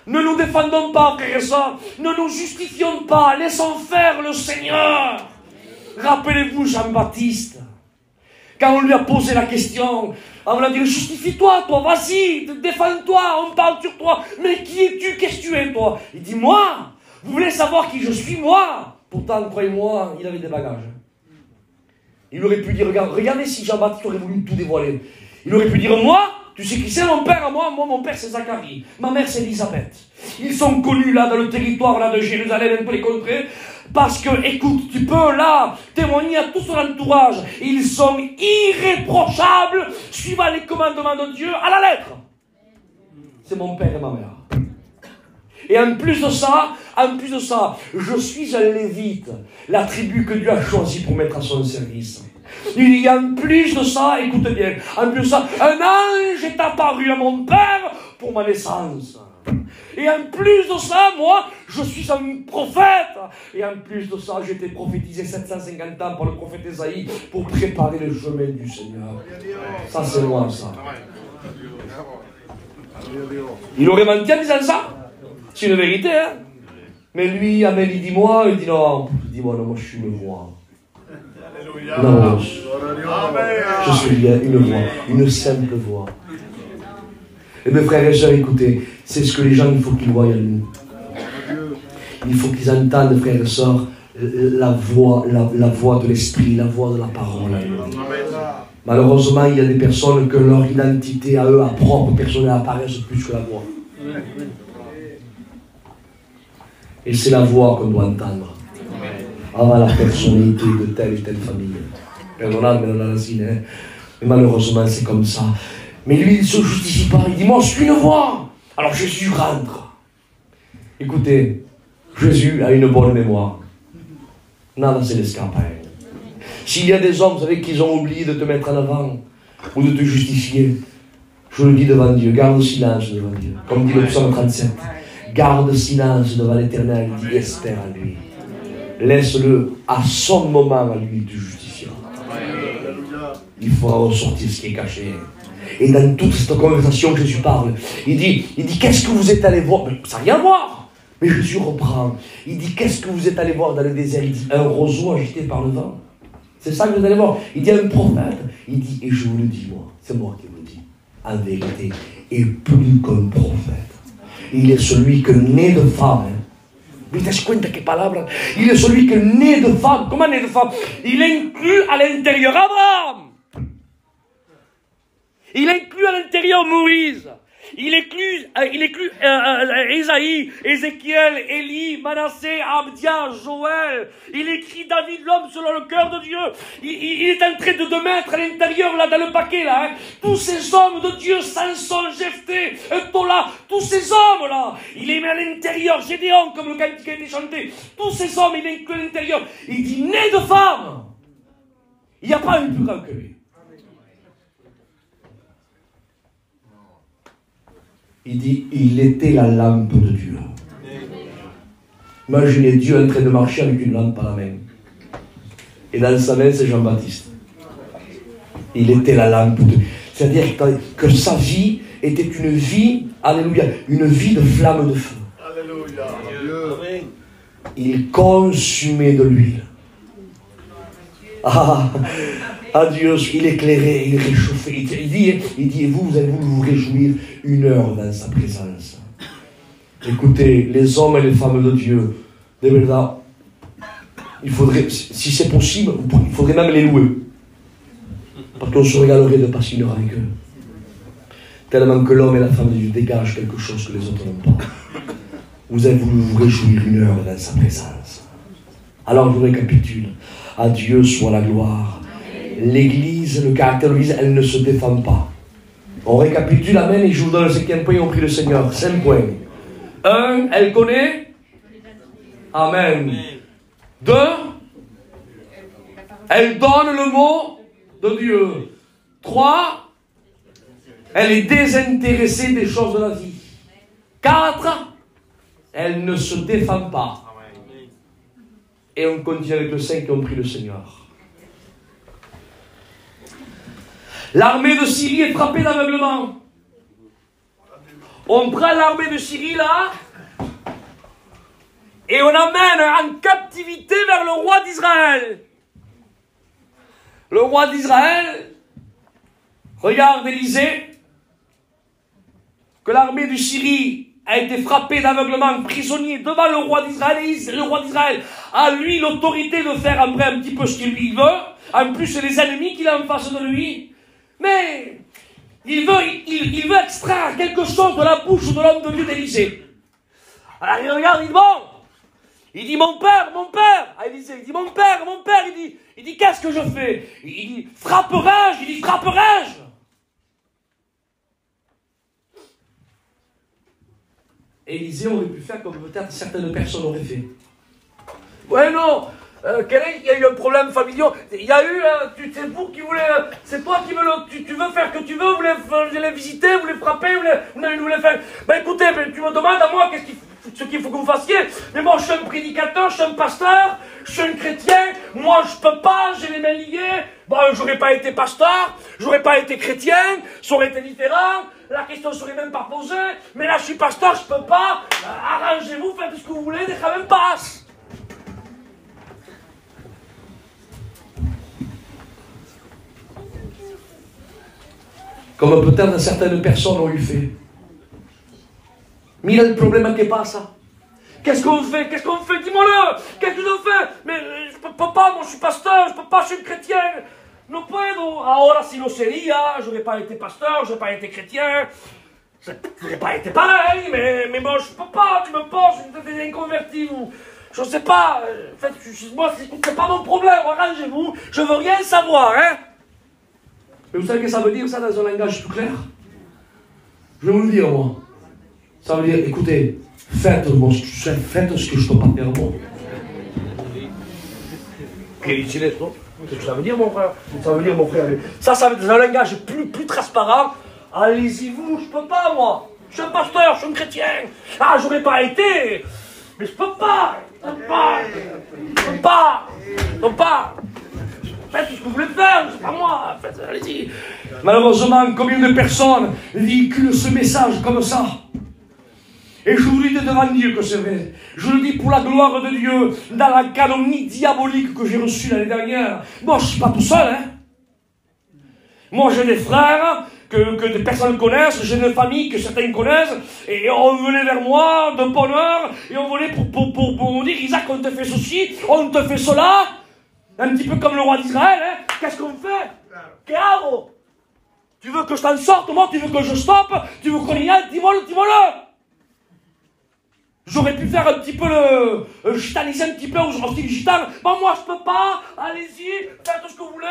Ne nous défendons pas, frères et sœurs. Ne nous justifions pas. Laissons faire le Seigneur. Rappelez-vous Jean-Baptiste. quand on lui a posé la question, on lui a dit, justifie-toi, toi, vas-y, défends-toi, on parle sur toi. Mais qui es-tu? Qu'est-ce que tu es, toi? Il dit, moi, vous voulez savoir qui je suis, moi? Pourtant, croyez-moi, il avait des bagages. Il aurait pu dire, regardez si Jean-Baptiste aurait voulu tout dévoiler. Il aurait pu dire, moi, tu sais qui c'est mon père? Moi, mon père c'est Zacharie. Ma mère c'est Elisabeth. Ils sont connus là dans le territoire là de Jérusalem, un peu les contrées. Parce que, écoute, tu peux là témoigner à tout son entourage. Ils sont irréprochables, suivant les commandements de Dieu à la lettre. C'est mon père et ma mère. Et en plus de ça, je suis un lévite, la tribu que Dieu a choisie pour mettre à son service. Il y a en plus de ça, écoute bien, en plus de ça, un ange est apparu à mon père pour ma naissance. Et en plus de ça, moi, je suis un prophète. Et en plus de ça, j'ai été prophétisé 750 ans par le prophète Ésaïe pour préparer le chemin du Seigneur. Ça, c'est moi, ça. Il aurait menti en disant ça. C'est une vérité, hein. Mais lui, Amélie, dis-moi, il dit non, dis-moi, non, moi je suis une voix. Non, je suis bien une voix, une simple voix. Et mes frères et sœurs, écoutez, c'est ce que les gens, il faut qu'ils voient en nous. Il faut qu'ils entendent, frères et sœurs, la voix de l'esprit, la voix de la parole. Malheureusement, il y a des personnes que leur identité à eux, à propre, personnelle, apparaissent plus que la voix. Et c'est la voix qu'on doit entendre. Avant la personnalité de telle et telle famille. Perdonnable, mais on a la signe, hein. Mais malheureusement, c'est comme ça. Mais lui, il ne se justifie pas. Il dit, moi, je suis une voix. Alors Jésus rentre. Écoutez, Jésus a une bonne mémoire. Nada se l'escapa. S'il y a des hommes, vous savez, qu'ils ont oublié de te mettre en avant ou de te justifier, je le dis devant Dieu, garde silence devant Dieu. Comme dit le psaume 37. Garde silence devant l'Éternel, il dit, espère en lui. Laisse-le à son moment à lui te justifier. Il faudra ressortir ce qui est caché. Et dans toute cette conversation, Jésus parle. Il dit, qu'est-ce que vous êtes allé voir? Mais ça n'a rien à voir. Mais Jésus reprend. Il dit, qu'est-ce que vous êtes allé voir dans le désert? Il dit, un roseau agité par le vent. C'est ça que vous allez voir. Il dit, un prophète. Il dit, et je vous le dis, moi. C'est moi qui vous le dis. En vérité. Et plus qu'un prophète. Il est celui que né de femme. Il est celui que né de femme. Comment né de femme? Il inclut à l'intérieur Abraham. Il inclut à l'intérieur Moïse. Il inclut Ésaïe, Ézéchiel, Élie, Manassé, Abdia, Joël. Il écrit David, l'homme selon le cœur de Dieu. Il est en train de mettre à l'intérieur, là, dans le paquet, là, hein, tous ces hommes de Dieu, Samson, Jephthé, Tola, tous ces hommes-là. Il les met à l'intérieur, Gédéon, comme le cantique a été chanté. Tous ces hommes, il inclut à l'intérieur. Il dit, né de femme. Il n'y a pas un plus grand que lui. Il dit, il était la lampe de Dieu. Imaginez Dieu en train de marcher avec une lampe à la main. Et dans sa main, c'est Jean-Baptiste. Il était la lampe de Dieu. C'est-à-dire que sa vie était une vie, alléluia, une vie de flamme de feu. Alléluia. Il consumait de l'huile. Ah Dieu, il éclairait, il réchauffait. Il dit, et vous allez vous réjouir 1 heure dans sa présence. Écoutez, les hommes et les femmes de Dieu, de verdad, il faudrait, si c'est possible, il faudrait même les louer. Parce qu'on se régalerait de passer 1 heure avec eux. Tellement que l'homme et la femme de Dieu dégagent quelque chose que les autres n'ont pas. Vous avez voulu vous réjouir 1 heure dans sa présence. Alors je récapitule. À Dieu soit la gloire. L'Église, le caractère de l'Église, elle ne se défend pas. On récapitule, amen, et je vous donne le 5e point, on prie le Seigneur. 5 points. 1, elle connaît. Amen. 2, elle donne le mot de Dieu. 3, elle est désintéressée des choses de la vie. 4, elle ne se défend pas. Et on continue avec le 5 et on prie le Seigneur. L'armée de Syrie est frappée d'aveuglement. On prend l'armée de Syrie là et on amène en captivité vers le roi d'Israël. Le roi d'Israël, Regarde Élisée, que l'armée de Syrie a été frappée d'aveuglement, prisonnier devant le roi d'Israël, et le roi d'Israël a lui l'autorité de faire après un petit peu ce qu'il lui veut. En plus, c'est les ennemis qu'il a en face de lui. Mais il veut extraire quelque chose de la bouche de l'homme de Dieu d'Élisée. Alors il regarde, il dit bon. Il dit mon père, à Élisée, il dit mon père, il dit qu'est-ce que je fais? Il dit frapperai-je? Élisée aurait pu faire comme peut-être certaines personnes auraient fait. Ouais non, il y a eu un problème familial, il y a eu, c'est vous qui voulez, c'est toi qui veux, tu veux faire que tu veux, vous voulez les visiter, vous voulez frapper, vous voulez faire, ben écoutez, tu me demandes à moi ce qu'il faut que vous fassiez, mais moi je suis un prédicateur, je suis un pasteur, je suis un chrétien, moi je peux pas, j'ai les mains liées, bon j'aurais pas été pasteur, j'aurais pas été chrétien, ça aurait été différent, la question serait même pas posée, mais là je suis pasteur, je peux pas, arrangez-vous, faites ce que vous voulez, des quand même passe. Comme peut-être certaines personnes ont eu fait. Mira le problème qui passe. Qu'est-ce qu'on fait? Dis-moi-le. Qu'est-ce que je fais? Mais je peux pas, moi je suis pasteur, je peux pas, je suis chrétien. No puedo. Ahora si lo sería, j'aurais pas été pasteur, j'aurais pas été chrétien. J'aurais pas été pareil, mais moi je peux pas, tu me penses, des inconvertis ou... Je sais pas, en fait, moi c'est pas mon problème, arrangez-vous, je veux rien savoir, hein. Mais vous savez ce que ça veut dire ça dans un langage tout clair? Je vais vous le dire moi. Ça veut dire, écoutez, faites ce que je peux pas faire moi. Qu'est-ce que ça veut dire mon frère? Ça veut dire mon frère. Ça veut dire dans un langage plus transparent. Allez-y vous, je peux pas moi. Je suis un pasteur, je suis un chrétien. Ah, j'aurais pas été. Mais je peux pas. Faites ce que vous voulez faire, c'est pas moi. Allez-y. Malheureusement, combien de personnes véhiculent ce message comme ça? Et je vous le dis devant Dieu que c'est vrai. Je le dis pour la gloire de Dieu, dans la calomnie diabolique que j'ai reçue l'année dernière. Moi, je ne suis pas tout seul, hein. Moi, j'ai des frères que des personnes connaissent, j'ai une famille que certains connaissent, et on venait vers moi de bonne heure, et on venait pour me dire, Isaac, on te fait ceci, on te fait cela, un petit peu comme le roi d'Israël, hein. Qu'est-ce qu'on fait? Claro. Tu veux que je t'en sorte, moi, tu veux que je stoppe, tu veux qu'on y aille, dis-moi-le. J'aurais pu faire un petit peu le gitaniser un petit peu, ou je refais le gitan. Bon, moi, je peux pas. Allez-y, faites ce que vous voulez.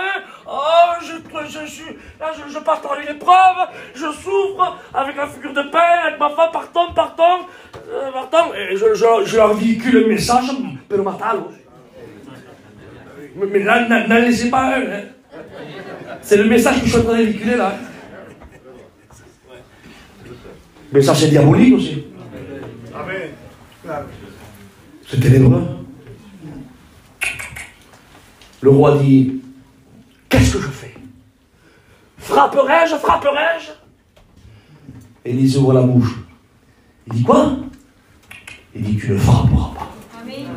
Oh, je passe par une épreuve. Je souffre avec la figure de pain, avec ma femme, partons. Et je leur véhicule le message, pero matalo. Mais là, n'en laissez pas un. Hein. C'est le message que je suis en train de véhiculer là. Mais ça, c'est diabolique aussi. Amen. C'est ténébreux. Le roi dit, qu'est-ce que je fais? Frapperai-je? Élisée ouvre la bouche. Il dit quoi? Il dit, tu ne frapperas pas. Amen.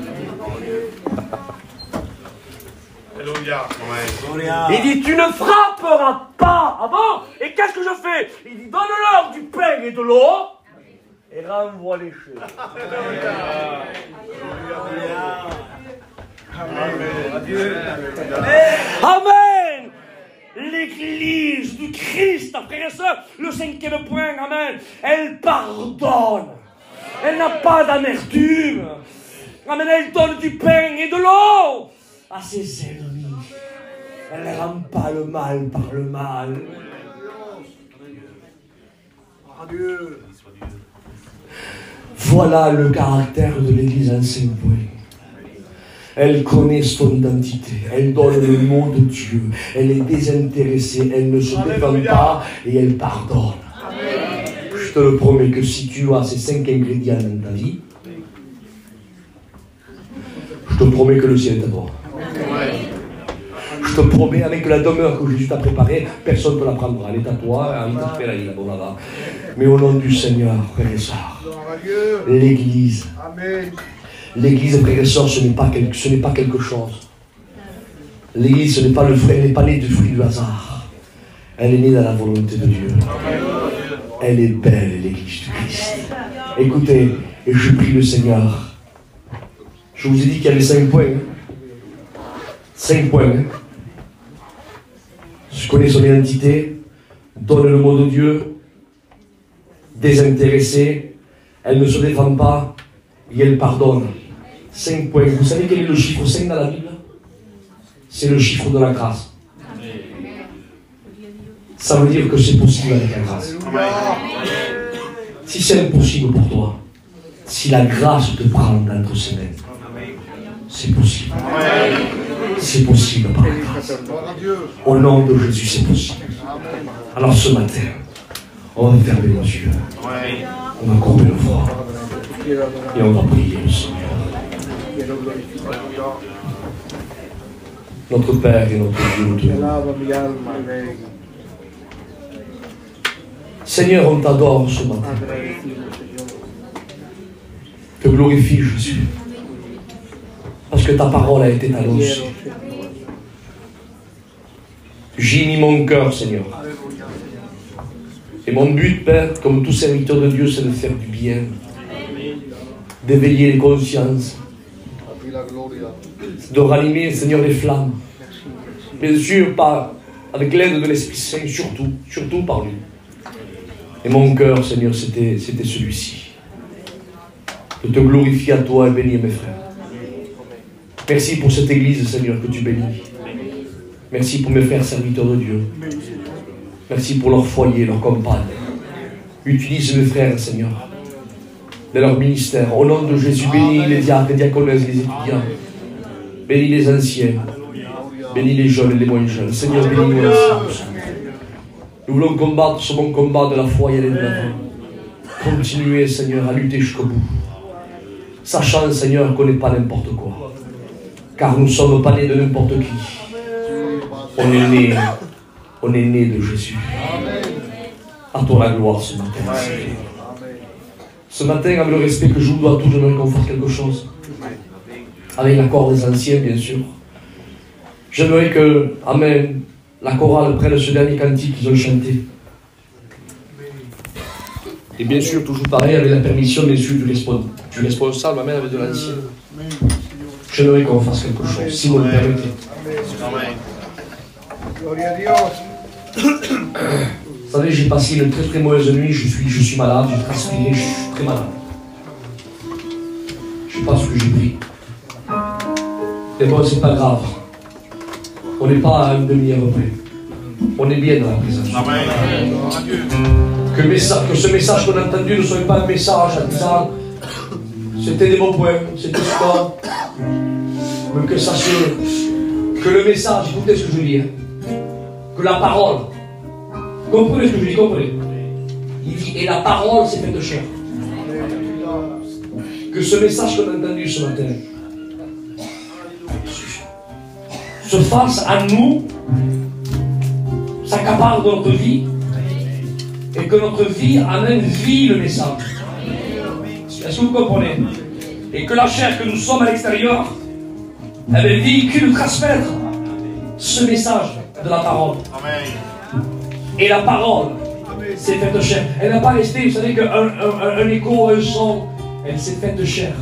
Il dit, tu ne frapperas pas. Ah bon? Et qu'est-ce que je fais? Il dit, donne-leur du pain et de l'eau. Et renvoie les cheveux. Amen. L'église du Christ, frères et sœurs, le 5e point, amen, elle pardonne. Elle n'a pas d'amertume. Amen, elle donne du pain et de l'eau à ses ennemis. Elle ne rend pas le mal par le mal. Adieu. Voilà le caractère de l'Église en 5 points. Elle connaît son identité, elle donne le mot de Dieu, elle est désintéressée, elle ne se défend pas et elle pardonne. Amen. Je te le promets que si tu as ces 5 ingrédients dans ta vie, je te promets que le ciel est à toi. Je te promets, avec la demeure que Jésus t'a préparée, personne ne te la prendra. Elle est à toi, mais au nom du Seigneur, frères et sœurs, l'Église, l'Église, frères et sœurs, ce n'est pas quelque chose. L'Église, ce n'est pas le fruit, elle n'est pas née du fruit du hasard. Elle est née dans la volonté de Dieu. Elle est belle, l'Église du Christ. Écoutez, et je prie le Seigneur. Je vous ai dit qu'il y avait 5 points. 5 points. Je connais son identité, donne le mot de Dieu, désintéressée, elle ne se défend pas et elle pardonne. 5 points. Vous savez quel est le chiffre 5 dans la Bible? C'est le chiffre de la grâce. Ça veut dire que c'est possible avec la grâce. Si c'est impossible pour toi, si la grâce te prend entre ses mains, c'est possible. C'est possible par la grâce. Au nom de Jésus, c'est possible. Alors ce matin, on va fermer nos yeux. On va courber le froid. Et on va prier le Seigneur. Notre Père et notre Dieu. Seigneur, on t'adore ce matin. Te glorifie, Jésus. Parce que ta parole a été annoncée. J'y mis mon cœur, Seigneur. Et mon but, Père, comme tout serviteur de Dieu, c'est de faire du bien. D'éveiller les consciences. De rallumer, Seigneur, les flammes. Bien sûr, pas avec l'aide de l'Esprit Saint, surtout par lui. Et mon cœur, Seigneur, c'était celui-ci. De te glorifier à toi et bénir mes frères. Merci pour cette église, Seigneur, que tu bénis. Merci pour mes frères serviteurs de Dieu. Merci pour leur foyer, leur compagne. Utilise mes frères, Seigneur, de leur ministère. Au nom de Jésus, bénis les diacres, les diaconesses, les étudiants. Bénis les anciens. Bénis les jeunes et les moins jeunes. Seigneur, bénis-nous ensemble. Nous voulons combattre ce bon combat de la foi et aller de l'avant. Continuer, Seigneur, à lutter jusqu'au bout. Sachant, Seigneur, qu'on n'est pas n'importe quoi. Car nous ne sommes pas nés de n'importe qui. On est né de Jésus. À toi la gloire ce matin. Ce matin, avec le respect que je vous dois à tous, j'aimerais qu'on fasse quelque chose. Avec l'accord des anciens, bien sûr. J'aimerais que, amen, la chorale prenne ce dernier cantique qu'ils ont chanté. Et bien sûr, toujours pareil, avec la permission, bien sûr, du responsable, amen, avec de l'ancien. J'aimerais qu'on fasse quelque chose, si vous le permettez. Vous savez, j'ai passé une très très mauvaise nuit, je suis malade, j'ai transpiré, je suis très malade. Je ne sais pas ce que j'ai pris. Mais bon, c'est pas grave. On n'est pas à une demi-heure près. On est bien dans la présence. Que ce message qu'on a entendu ne soit pas un message en disant c'était des bons points, c'était sport. Mais que que le message, écoutez ce que je veux dire, que la parole, comprenez ce que je dis, comprenez. Il dit, et la parole s'est faite chair. Que ce message qu'on a entendu ce matin se fasse à nous, s'accapare de notre vie, et que notre vie amène vie le message. Est-ce que vous comprenez? Et que la chair que nous sommes à l'extérieur, elle véhicule, transmettre ce message de la parole. Et la parole s'est faite chair. Elle n'a pas resté, vous savez qu'un écho, un son, elle s'est faite chair.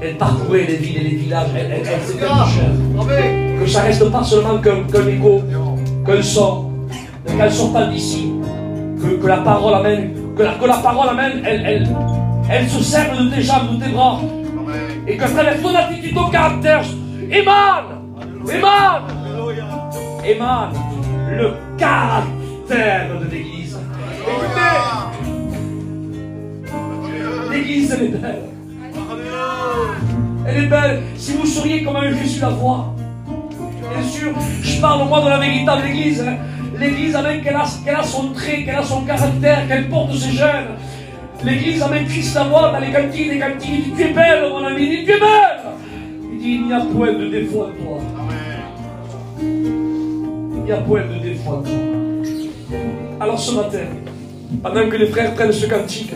Elle parcourait les villes et les villages, elle s'est faite chair. Que ça ne reste pas seulement qu'un écho, qu'un son, qu'elle ne sort pas d'ici. Que la parole amène, que la parole amène, elle se sert de tes jambes, de tes bras. Et qu'à travers ton attitude, ton caractère, émane le caractère de l'Église. Écoutez, l'Église, elle est belle. Elle est belle. Si vous sauriez comment Jésus la voit. Bien sûr, je parle moi de la véritable Église. Hein. L'Église, avec qu'elle a son trait, qu'elle a son caractère, qu'elle porte ses gènes. L'Église, avec Christ la voit dans les cantines, il dit, tu es belle, mon ami, il dit, tu es belle. Il dit, il n'y a point de défaut en toi. Il n'y a point de défaut en toi. Alors ce matin, pendant que les frères prennent ce cantique,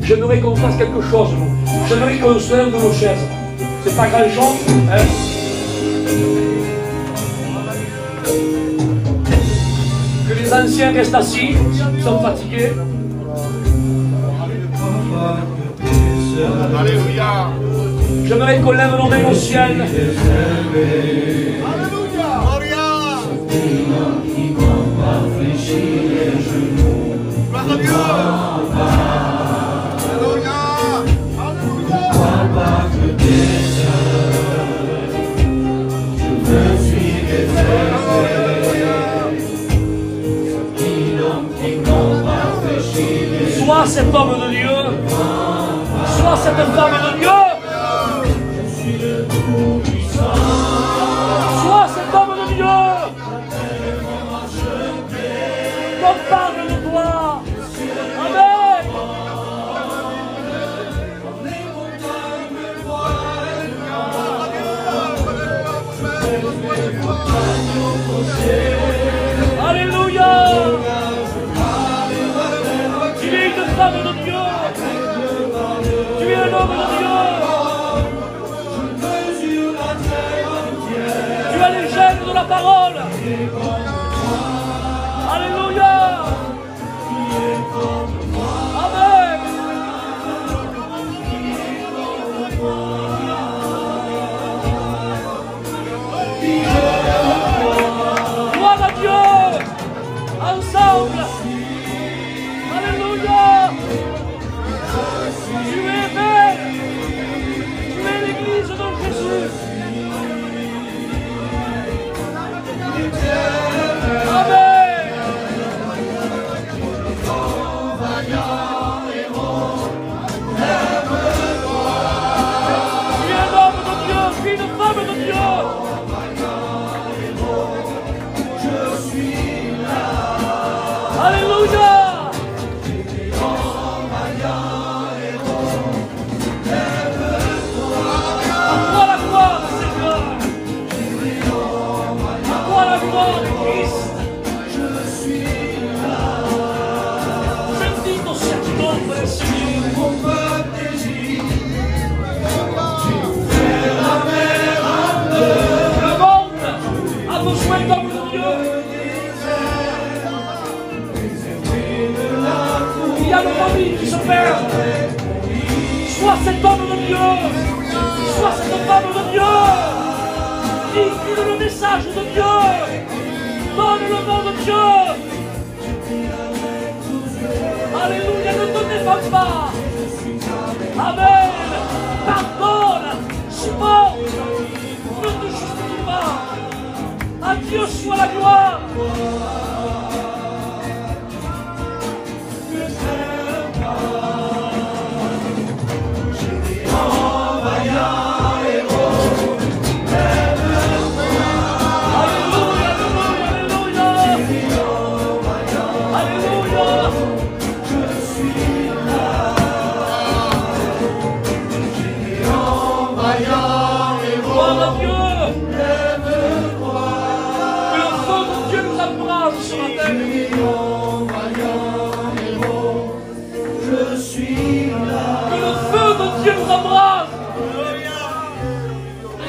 j'aimerais qu'on fasse quelque chose, nous. J'aimerais qu'on se lève de nos chaises. C'est pas grand chose, hein? anciens restent assis, ils sont fatigués. Alléluia. J'aimerais qu'on lève nos mains au ciel. Sois cet homme de Dieu. Sois cette femme de Dieu. Sois cet homme de Dieu. Qu'on parle de toi. Amen. Alléluia. Tu es une femme de Dieu. Tu es un homme de Dieu. Tu as les gènes de la parole. Alléluia. Amen. Gloire à Dieu. Ensemble. Alléluia. Tu es belle. Tu es l'église de Jésus. Amen. Tu es un homme de Dieu, tu es une femme de Dieu. Alléluia. À toi la gloire, Seigneur. À toi la gloire de Christ. Je dis ton certain Seigneur. Le monde a besoin d'hommes de Dieu. Il y a le famille qui se perd. Sois cet homme de Dieu. Sois cette femme de Dieu. Dis le message de Dieu. Donne le nom de Dieu. Alléluia, ne te défends pas. Amen. Pardonne. Supporte. Ne te justifie pas. À Dieu soit la gloire.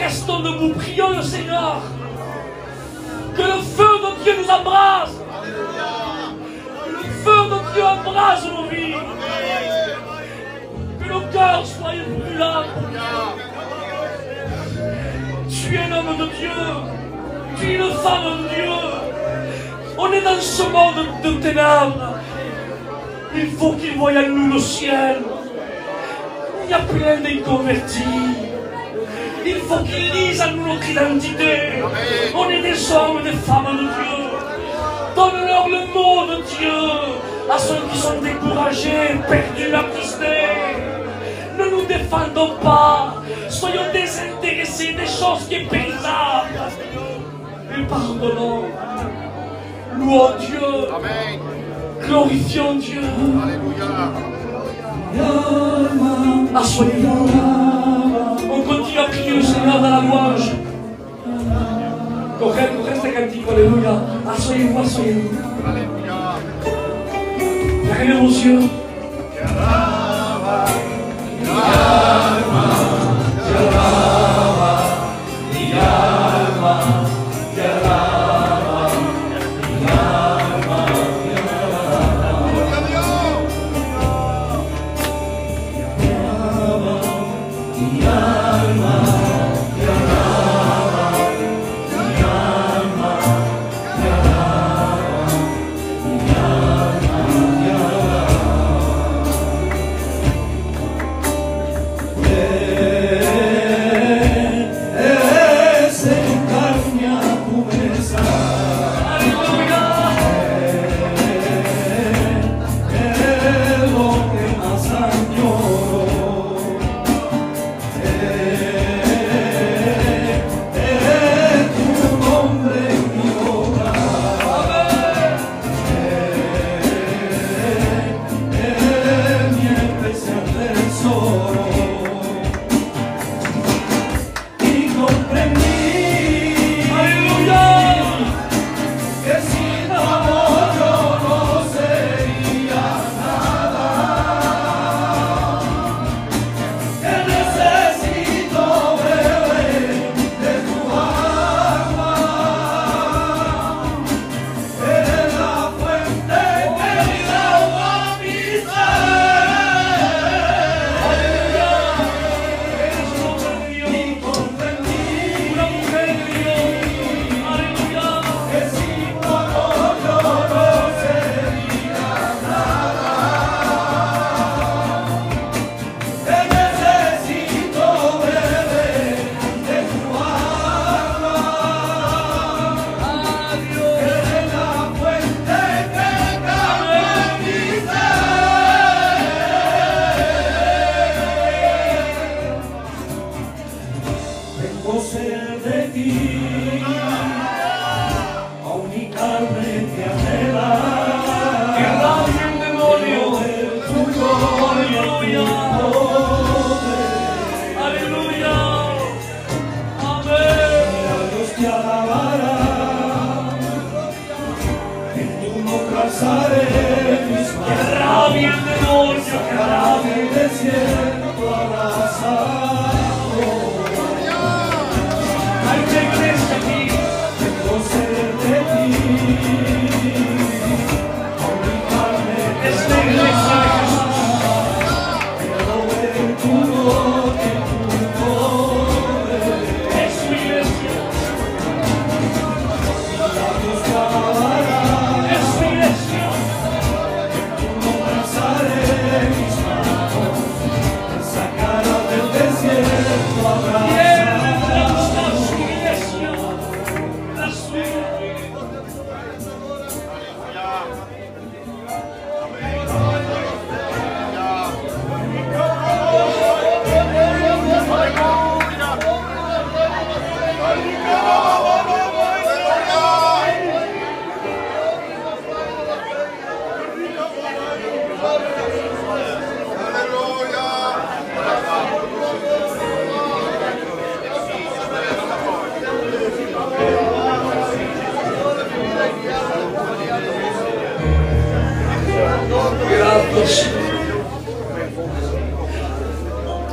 Restons debout, prions le Seigneur. Que le feu de Dieu nous embrase. Que le feu de Dieu embrase nos vies. Que nos cœurs soient brûlants. Tu es un homme de Dieu. Tu es une femme de Dieu. On est dans ce monde de ténèbres. Il faut qu'il voie en nous le ciel. Il y a plein d'inconvertis. Il faut qu'ils lisent à nous notre identité. On est des hommes, des femmes de Dieu. Donne-leur le mot de Dieu à ceux qui sont découragés, perdus, attristés. Ne nous défendons pas. Soyons désintéressés des choses qui sont périssables. Et pardonnons. Louons Dieu. Amen. Glorifions Dieu. Alléluia. Assoyez-vous. On continue à prier le Seigneur dans la louange. Correct, ce cantique, alléluia. Assoyez-vous, assoyez-vous. Alléluia. Fermez vos yeux.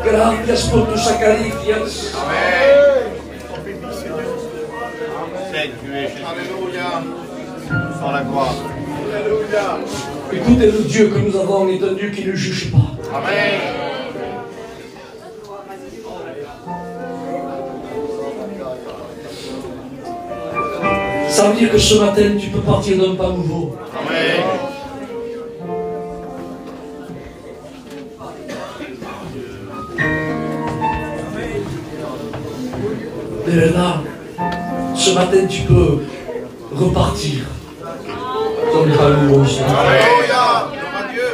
Gracias por tus acaricias. Alléluia. Sans la gloire. Écoutez, le Dieu que nous avons est un Dieu qui ne juge pas. Amen. Ça veut dire que ce matin, tu peux partir d'un pas nouveau. Amen. De là, ce matin, tu peux repartir dans le pas nouveau. Alléluia. Gloire à Dieu.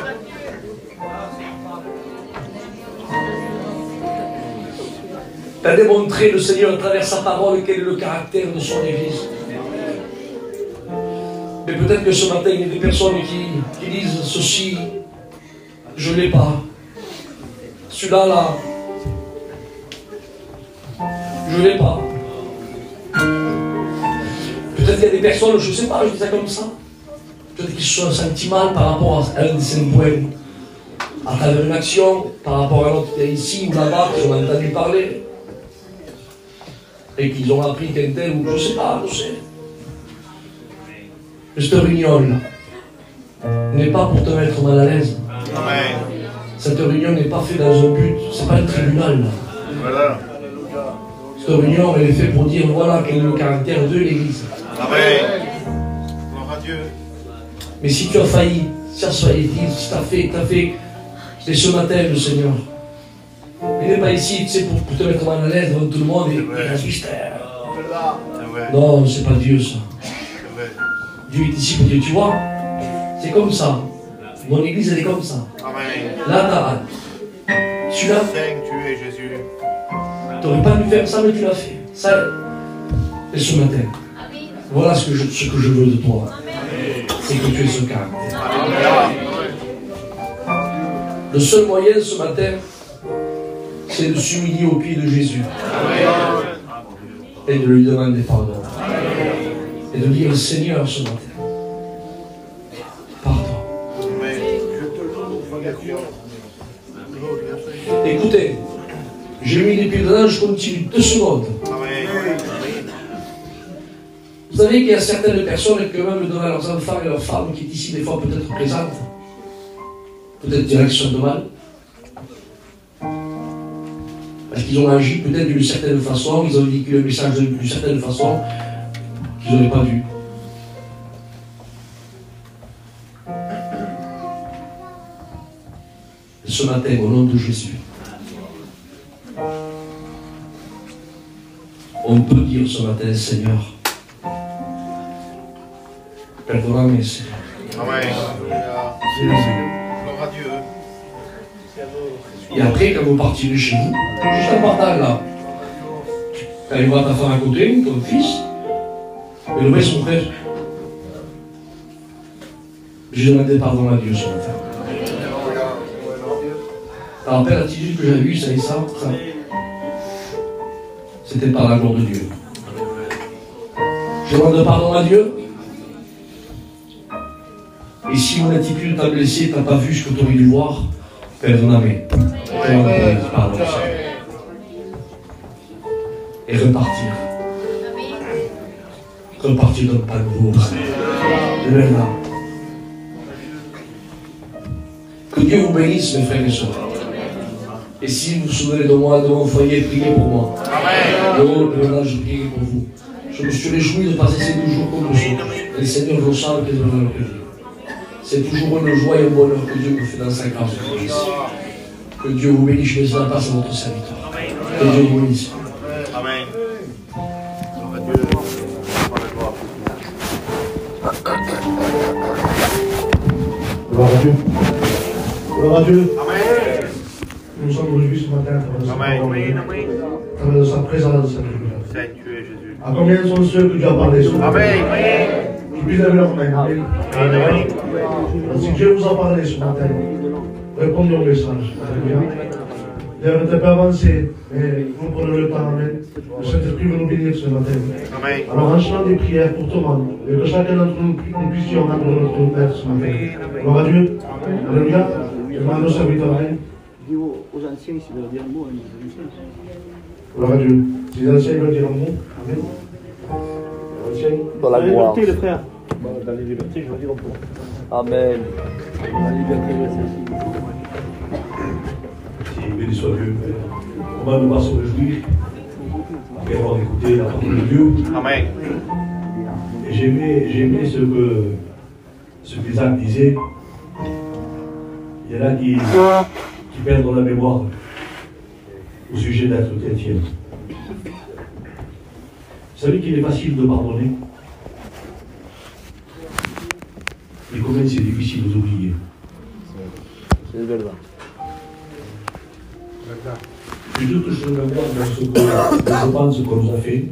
Tu as démontré le Seigneur à travers sa parole quel est le caractère de son Église. Mais peut-être que ce matin, il y a des personnes qui disent ceci, je ne l'ai pas. Celui-là, là, je ne l'ai pas. Peut-être qu'il y a des personnes, je ne sais pas, je dis ça comme ça. Peut-être qu'ils se sont sentis mal par rapport à un de ces poèmes. À travers une action, par rapport à un autre qui est ici ou là-bas, qu'ils ont entendu parler. Et qu'ils ont appris qu'un tel, ou je ne sais pas, je sais. Mais cette réunion-là n'est pas pour te mettre mal à l'aise. Amen. Cette réunion n'est pas faite dans un but, c'est pas un tribunal. Là. Voilà. Cette réunion, elle est faite pour dire voilà quel est le caractère de l'Église. Amen. Gloire à Dieu. Mais si tu as failli, si tu as failli, si tu as fait, mais ce matin, le Seigneur, il n'est pas ici, tu sais, pour te mettre mal à l'aise devant tout le monde et la mystère. C'est vrai. Non, c'est pas Dieu ça. C'est vrai. Dieu est ici pour dire, tu vois, c'est comme ça. Mon Église, elle est comme ça. Amen. Là, celui-là, Saint tu es Jésus. tu n'aurais pas dû faire ça, mais tu l'as fait. Ça, et ce matin, voilà ce que je veux de toi. C'est que tu aies ce caractère. Alléluia. Le seul moyen ce matin, c'est de s'humilier au pied de Jésus. Et de lui demander pardon. Et de dire, Seigneur, ce matin, pardon. Écoutez, j'ai mis les pieds dedans, je continue 2 secondes. Amen. Vous savez qu'il y a certaines personnes qui même devant leurs enfants et leurs femmes qui est ici des fois peut-être présentes. Peut-être qu'il y en a qui sont de mal. Parce qu'ils ont agi peut-être d'une certaine façon, ils ont véhiculé le message d'une certaine façon qu'ils n'auraient pas dû. Et ce matin, au nom de Jésus, on peut dire ce matin, Seigneur, pardonne-moi, Seigneur. Amen. Gloire à Dieu. Et après, quand vous partirez chez vous, juste un partage là, quand il voit ta femme à côté, ton fils, et le mec, son frère, j'ai demandé pardon à Dieu ce matin. Tu te rappelles l'attitude que j'avais eue, ça et ça, c'était par la gloire de Dieu. Je demande pardon à Dieu. Et si mon attitude t'a blessé, tu n'as pas vu ce que tu aurais dû voir, pardonne-moi. Pardon. Et repartir. Repartir dans le pas nouveau. De là. Que Dieu vous bénisse, mes frères et sœurs. Et si vous vous souvenez de moi, de mon foyer, priez pour moi. Amen. Je prie pour vous. Je me suis réjoui de passer ces 2 jours comme le soir. Et le Seigneur le savent que je veux le prier. C'est toujours une joie et un bonheur que Dieu me fait dans sa grâce. Que Dieu vous bénisse, je mets la passe à votre serviteur. Que Dieu vous bénisse. Amen. Gloire à Dieu. Gloire à Dieu. Gloire à Dieu. Amen. Nous sommes réjouis ce matin à travers de sa présence dans cette lumière. Saint tu es Jésus. À combien sont ceux que tu as parlé ce matin? Amen. Qui puissent lever leurs mains. Amen. Amen. Si Dieu vous en parlait ce matin, répondez au message. D'ailleurs, on peut avancer, mais nous prenons le temps. Amen. Le Saint-Esprit veut nous bénir ce matin. Amen. Alors, en chantant des prières pour tout le monde, et que chacun d'entre nous puissions rendre notre Père ce matin. Gloire à Dieu. Alléluia. Je demande au serviteur. Amen. Dis aux anciens s'ils veulent dire un mot. Gloire à Dieu. Si les anciens veulent dire un mot, Amen. Les anciens. Dans la gloire. Le frère. Dans les libertés, je veux dire un mot. La Amen. liberté de celle-ci. Béni soit Dieu. Comment ne pas se réjouir après avoir écouté la parole de Dieu. Amen. Et j'aimais ce qu'Isaac disait. Il y en a qui perdent la mémoire au sujet d'être chrétien. Vous savez qu'il est facile de pardonner. Et combien c'est difficile d'oublier. C'est verdad. Je doute que je me vois dans ce que je pense qu'on nous a fait.